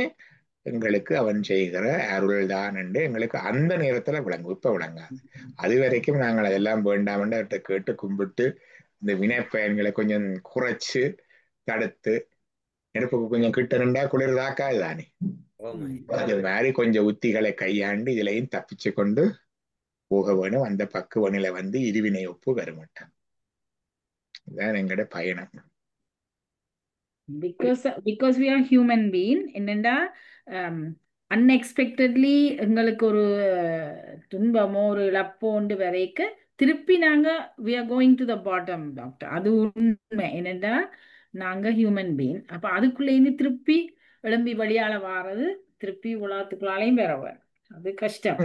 எங்களுக்கு அவன் செய்கிற அருள் தான் என்று எங்களுக்கு அந்த நேரத்துல விளங்கும். இப்ப விளங்காது. அது வரைக்கும் நாங்கள் அதெல்லாம் வேண்டாம் என்று அவர்கிட்ட கேட்டு கும்பிட்டு இந்த வினைப்பயன்களை கொஞ்சம் குறைச்சு தடுத்து நெருப்புக்கு கொஞ்சம் கிட்ட நின்றா குளிர் தாக்காது தானே. அது மாதிரி கொஞ்சம் உத்திகளை கையாண்டு இதுலையும் தப்பிச்சு கொண்டு போக வேணும். அந்த பக்குவ நிலை வந்து இருவினை ஒப்பு வரமாட்டான். இதுதான் எங்களோட பயணம். Because we are human being என்னண்டா அன்எக்ஸ்பெக்டட்லி எங்களுக்கு ஒரு துன்பமோ ஒரு இழப்போ ஒன்று வரைக்க திருப்பி நாங்க we are going to the bottom doctor. அது உண்மை. என்னண்டா நாங்க ஹியூமன் பீயிங். அப்ப அதுக்குள்ளேருந்து திருப்பி எழும்பி வழியால வாரது திருப்பி உலகத்துக்குள்ளாலையும் வர அது கஷ்டம்.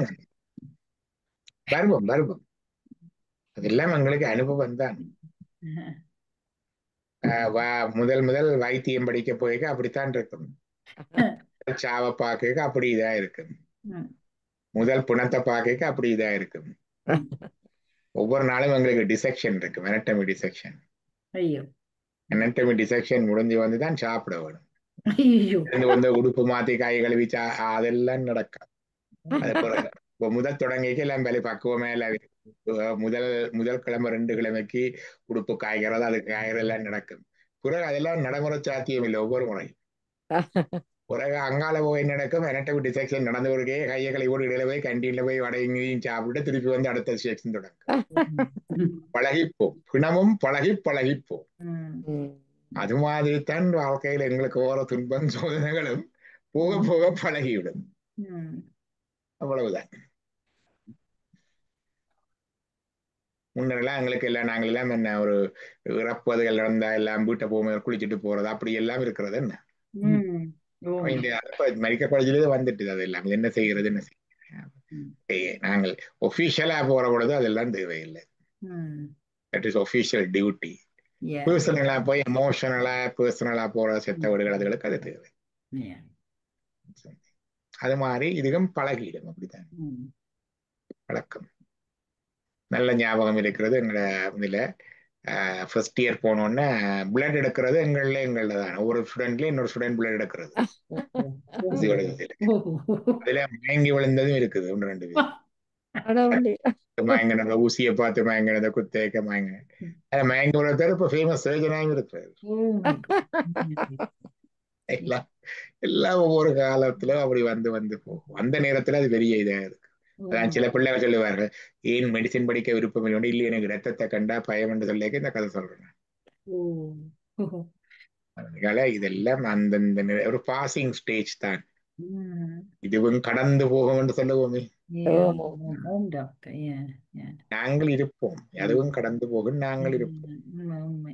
வருவோம் அதெல்லாம் எங்களுக்கு அனுபவம் தான். முதல் வைத்தியம் படிக்க போய்க்க அப்படித்தான் இருக்கும். சாவை பார்க்க அப்படி இதா இருக்கும். முதல் புணத்தை பார்க்க அப்படி இதா இருக்கும். ஒவ்வொரு நாளும் எங்களுக்கு டிசெக்ஷன் இருக்கு. anatomy dissection. anatomy டிசெக்ஷன் முடிஞ்சு வந்துதான் சாப்பிட வேணும். வந்து உடுப்பு மாத்தி காய் கழுவி அதெல்லாம் நடக்கும். அது முதல் தொடங்கிக்கு எல்லாம் வேலை பக்குவமே எல்லாம் முதல் கிழமை 2 கிழமைக்கு உடுப்பு காய்கிறது, அது காய்கறி எல்லாம் நடக்கும். பிறகு அதெல்லாம் நடைமுறை சாத்தியம் இல்லை. ஒவ்வொரு முறையும் பிறகு அங்கால போய் நடக்கும். anatomy டிசெக்ஷன் நடந்து ஒரு கையை கழுவி இடையில போய் கேண்டீன்ல போய் வடையும் சாப்பிட்டு திருப்பி வந்து அடுத்த செக்ஷன் தொடங்கும். பழகிப்போம். பிணமும் பழகிப்போம். அது மாதிரி தான் வாழ்க்கையில் எங்களுக்கு ஓர துன்பம் சோதனைகளும் போக போக பழகிவிடும். அவ்வளவுதான். முன்னெல்லாம் எங்களுக்கு எல்லாம் நாங்கள் எல்லாம் என்ன ஒரு இறப்பதுகள் நடந்தா எல்லாம் வீட்டை போகும்போது குளிச்சுட்டு போறது அப்படி எல்லாம் இருக்கிறது. என்ன மெடிக்கல் காலேஜ்லயே வந்துட்டு அது எல்லாம் என்ன செய்யறது நாங்கள் ஒபிஷியலா போற பொழுது அதெல்லாம் தேவையில்லை. That is official duty. பர்சனலா போய் பர்சனலா போற செத்த வீடுகளுக்கு அது தேவை. அது மாதிரி இதுவும் பழகிடும். அப்படித்தான் பழக்கம். நல்ல ஞாபகம் இருக்கிறது. எங்களோட இதுல ஃபர்ஸ்ட் இயர் போனோடனே பிளட் எடுக்கிறது எங்கள தான். ஒரு ஸ்டூடெண்ட்ல இன்னொரு ஸ்டூடெண்ட் பிளட் எடுக்கிறது. அதுல மயங்கி விழுந்ததும் இருக்குது. 1-2 பேர் மயங்கின ஊசியை பார்த்து மயங்கினத குத்தேக்க மயங்கின மயங்கி விழுந்தாரு. இப்ப ஃபேமஸ் சர்ஜனாயும் இருக்கிறாரு. எல்லாம் ஒவ்வொரு காலத்துல அப்படி வந்து போகும். அந்த நேரத்துல அது பெரிய இதா இருக்கு. அதான் சில பிள்ளைகள் சொல்லுவார்கள், ஏன் மெடிசின் படிக்க விருப்பம் இல்லை, இல்லை எனக்கு ரத்தத்தை கண்டா பயம் என்று சொல்லிக்க இந்த கதை சொல்றேன். அதனால இதெல்லாம் அந்தந்த ஒரு பாசிங் ஸ்டேஜ் தான். இதுவும் கடந்து போகும் என்று சொல்லுவோமே. நாங்கள் இருப்போம். அதுவும் கடந்து போகும். நாங்கள் இருப்போம்.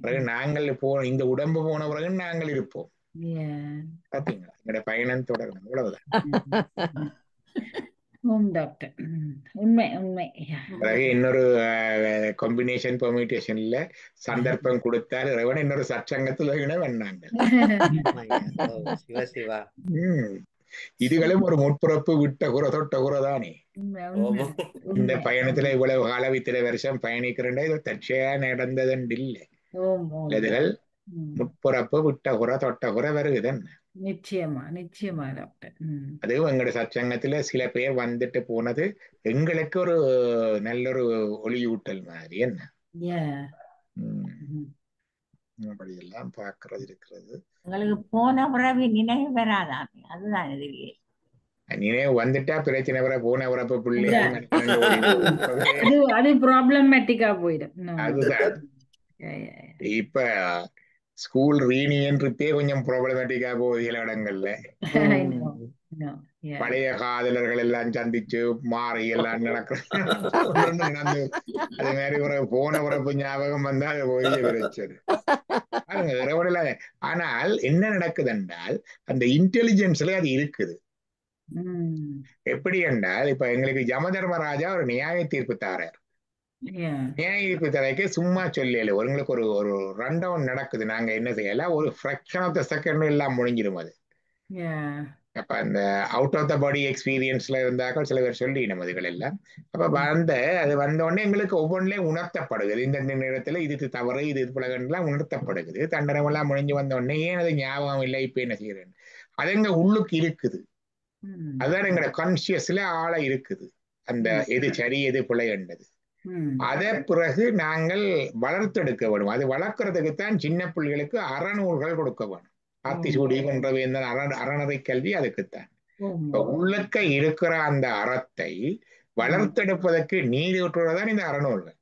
பிறகு நாங்கள் இந்த உடம்பு போன பிறகு நாங்கள் இருப்போம். பாத்தீங்களா, எங்களுடைய பயணம் தொடரணும். அவ்வளவுதான். இன்னொரு காம்பினேஷன் பெர்மிட்டேஷன்ல சந்தர்ப்பம் கொடுத்தால் இறைவன் இன்னொரு சற்சங்கத்துல வேண்டாங்க. இதுகளும் ஒரு முற்புறப்பு விட்ட குறை தொட்ட குறை தானே. இந்த பயணத்துல இவ்வளவு காலம் இத்தனை வருஷம் பயணிக்கிறேன். இது தற்செயா நடந்ததுண்டு இல்லை. இதுகள் முற்புறப்பு விட்ட குறை தொட்ட குறை வருகுதன். நிச்சயமா டாக்டர். அதுவும் எங்களுடைய சச்சங்கத்துல சில பேர் வந்துட்டு போனது எங்களுக்கு ஒரு நல்ல ஒரு ஒளியூட்டல் மாதிரி. என்ன அப்படியெல்லாம் பாக்குறது இருக்கிறது. உங்களுக்கு போன பிறகு நினைவு வராதான். அதுதான் நினைவு வந்துட்டா பிரச்சனை வர. போன உறப்பு பிள்ளை அது ப்ராப்ளமேட்டிக்கா போயிடும். அதுதான் இப்ப ஸ்கூல் ரீயூனியன் ட்ரிப்பே கொஞ்சம் ப்ராப்ளமேட்டிக்கா போகுது சில இடங்கள்ல. பழைய காதலர்கள் எல்லாம் சந்திச்சு மாறி எல்லாம் நடக்கிறது. அது மாதிரி ஒரு போன உறப்பு ஞாபகம் வந்தா அது பெரிய பிரச்சனை. ஆனால் என்ன நடக்குது என்றால் அந்த இன்டெலிஜென்ஸ்ல அது இருக்குது. எப்படி என்றால் இப்ப எங்களுக்கு யமதர்மராஜா ஒரு நியாய தீர்ப்பு தாரார். நியாய தீர்ப்பு தரைக்கு சும்மா சொல்லல. உங்களுக்கு ஒரு ரன் டவுன் நடக்குது. நாங்க என்ன செய்யலாம், ஒரு ஃபிராக்ஷன் ஆஃப் த செகண்ட் எல்லாம் முடிஞ்சிடும். அது Yeah. அப்ப அந்த அவுட் ஆஃப் த பாடி எக்ஸ்பீரியன்ஸ்ல இருந்தாக்கள் சில பேர் சொல்லி நமதுகள் எல்லாம் அப்ப அது வந்த உடனே எங்களுக்கு ஒவ்வொன்றிலையும் உணர்த்தப்படுகிறது இந்த நேரத்துல இது தவறு இது பிளகன்லாம் உணர்த்தப்படுகிறது தண்டனை எல்லாம் முடிஞ்சு வந்த உடனே ஏன் அது ஞாபகம் இல்லை இப்ப என்ன செய்யறேன் அது எங்க உள்ளுக்கு இருக்குது அதுதான் எங்களோட கான்சியஸ்ல ஆழ இருக்குது அந்த எது சரி எது பிழை என்றது அதை பிறகு நாங்கள் வளர்த்தெடுக்க வேணும் அது வளர்க்கறதுக்குத்தான் சின்ன பிள்ளைகளுக்கு அறநூல்கள் கொடுக்க வேணும் ஆத்திசூடி கொன்றவேந்தன் அறநறை கல்வி அதுக்குத்தான் உள்ளக்க இருக்கிற அந்த அறத்தை வளர்த்தெடுப்பதற்கு நீரூற்றுவதுதான் இந்த அறநூல்கள்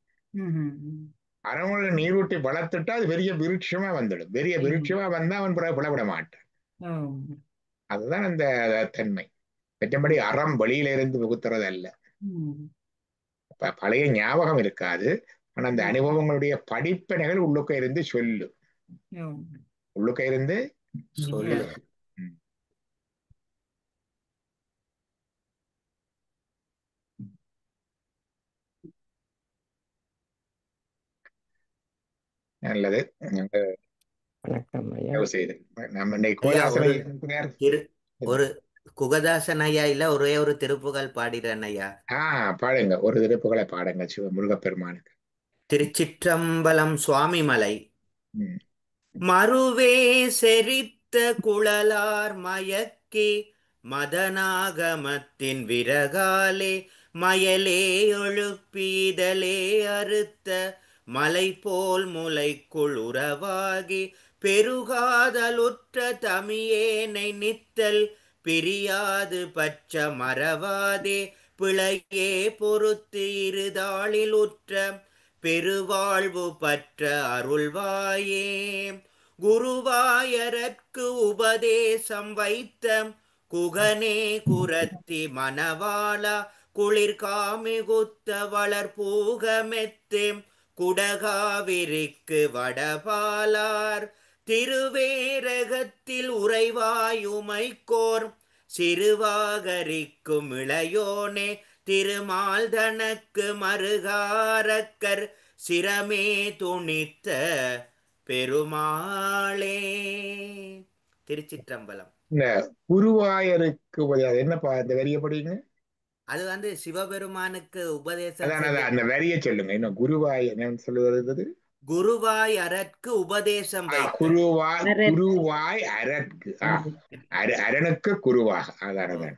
அறநூல்கள் நீரூட்டி வளர்த்துட்டா அது பெரிய விருட்சமா வந்துடும் பெரிய விருட்சமா வந்தா அவன் பிறகு பிளவிட மாட்டான் அதுதான் அந்த தன்மை மற்றபடி அறம் வெளியில இருந்து புகுத்துறது அல்ல பழைய ஞாபகம் இருக்காது ஆனா அந்த அனுபவங்களுடைய படிப்பினைகள் உள்ளுக்க இருந்து சொல்லு உள்ளுக்க இருந்து சொல்லு நல்லது ஒரு குகதாசன் ஐயா இல்ல ஒரே ஒரு திருப்புகள் பாடிறேன் ஐயா. பாடுங்க ஒரு திருப்புகளை பாடுங்க முருகப்பெருமானுக்கு. திருச்சிற்றம்பலம் சுவாமிமலை மறுவே செரித்த குழலார் மயக்கி மதனாகமத்தின் விரகாலே மயலே எழுப்பீதலே அறுத்த மலை போல் முளைக்குள் உறவாகி பெருகாதலுற்ற தமியேனை நித்தல் பிரியாது பச்ச மறவாதே பிழையே பொறுத்து இருதாளில் உற்ற பெருவாழ்வு பற்ற அருள்வாயே. குருவாயரற்கு உபதேசம் வைத்த குகனே குரத்தி மணவாளா குளிர்காமிகுத்த வளர்பூகமெத்து குடகாவிரிக்கு வடபாலார் திருவேரகத்தில் உறைவாயுமைக்கோர் சிறுவாகரிக்கும் இளையோனே திருமால் தனக்கு மறுகாரக்கர் சிரமே துணித்த பெருமாளே. திருச்சிற்றம்பலம். இந்த குருவாயருக்கு என்னப்பா இந்த வரிய படிங்க? அது சிவபெருமானுக்கு உபதேசம். அந்த வரிய சொல்லுங்க. இன்னும் குருவாய் என்ன சொல்லுவது? குருவாய் அரற்கு உபதேசம். குருவாய் அரற்கு அரணுக்கு குருவாக அதான்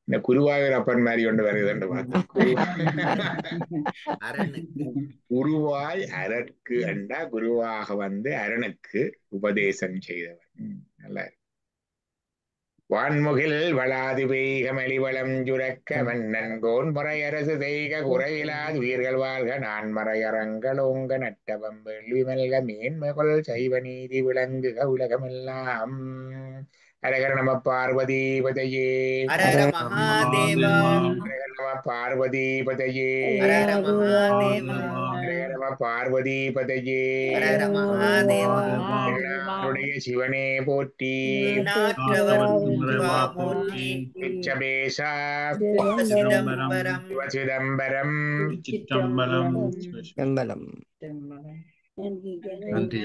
இந்த குருவாயூர் அப்பன் மாதிரி கொண்டு வருதுன்னு பார்த்தா குருவாய் அரற்கு என்றா குருவாக வந்து அரணுக்கு உபதேசம் செய்தவன். நல்லா வான்முகில் வளாது பெய்கமலி வளம் சுரக்க வண்ணன்கோன் முறையரசு செய்க குறையிலாது உயிர்கள் வாழ்க நான் மறையறங்களோங்க நட்டவம் வெள்ளி மல்க மேன்மகள் சைவ நீதி விளங்குக உலகமெல்லாம். ஹரஹர நம பார்வதி பதையே. ஹரஹர மகாதேவா. ஹரஹர நம பார்வதி பதையே. ஹரஹர மகாதேவா. ஹரஹர நம பார்வதி பதையே. ஹரஹர மகாதேவா. என்னுடைய சிவனே போற்றி. போற்றி. பிச்சபேசா சிதம்பரம். சிதம்பரம். சிதம்பரம். நன்றி.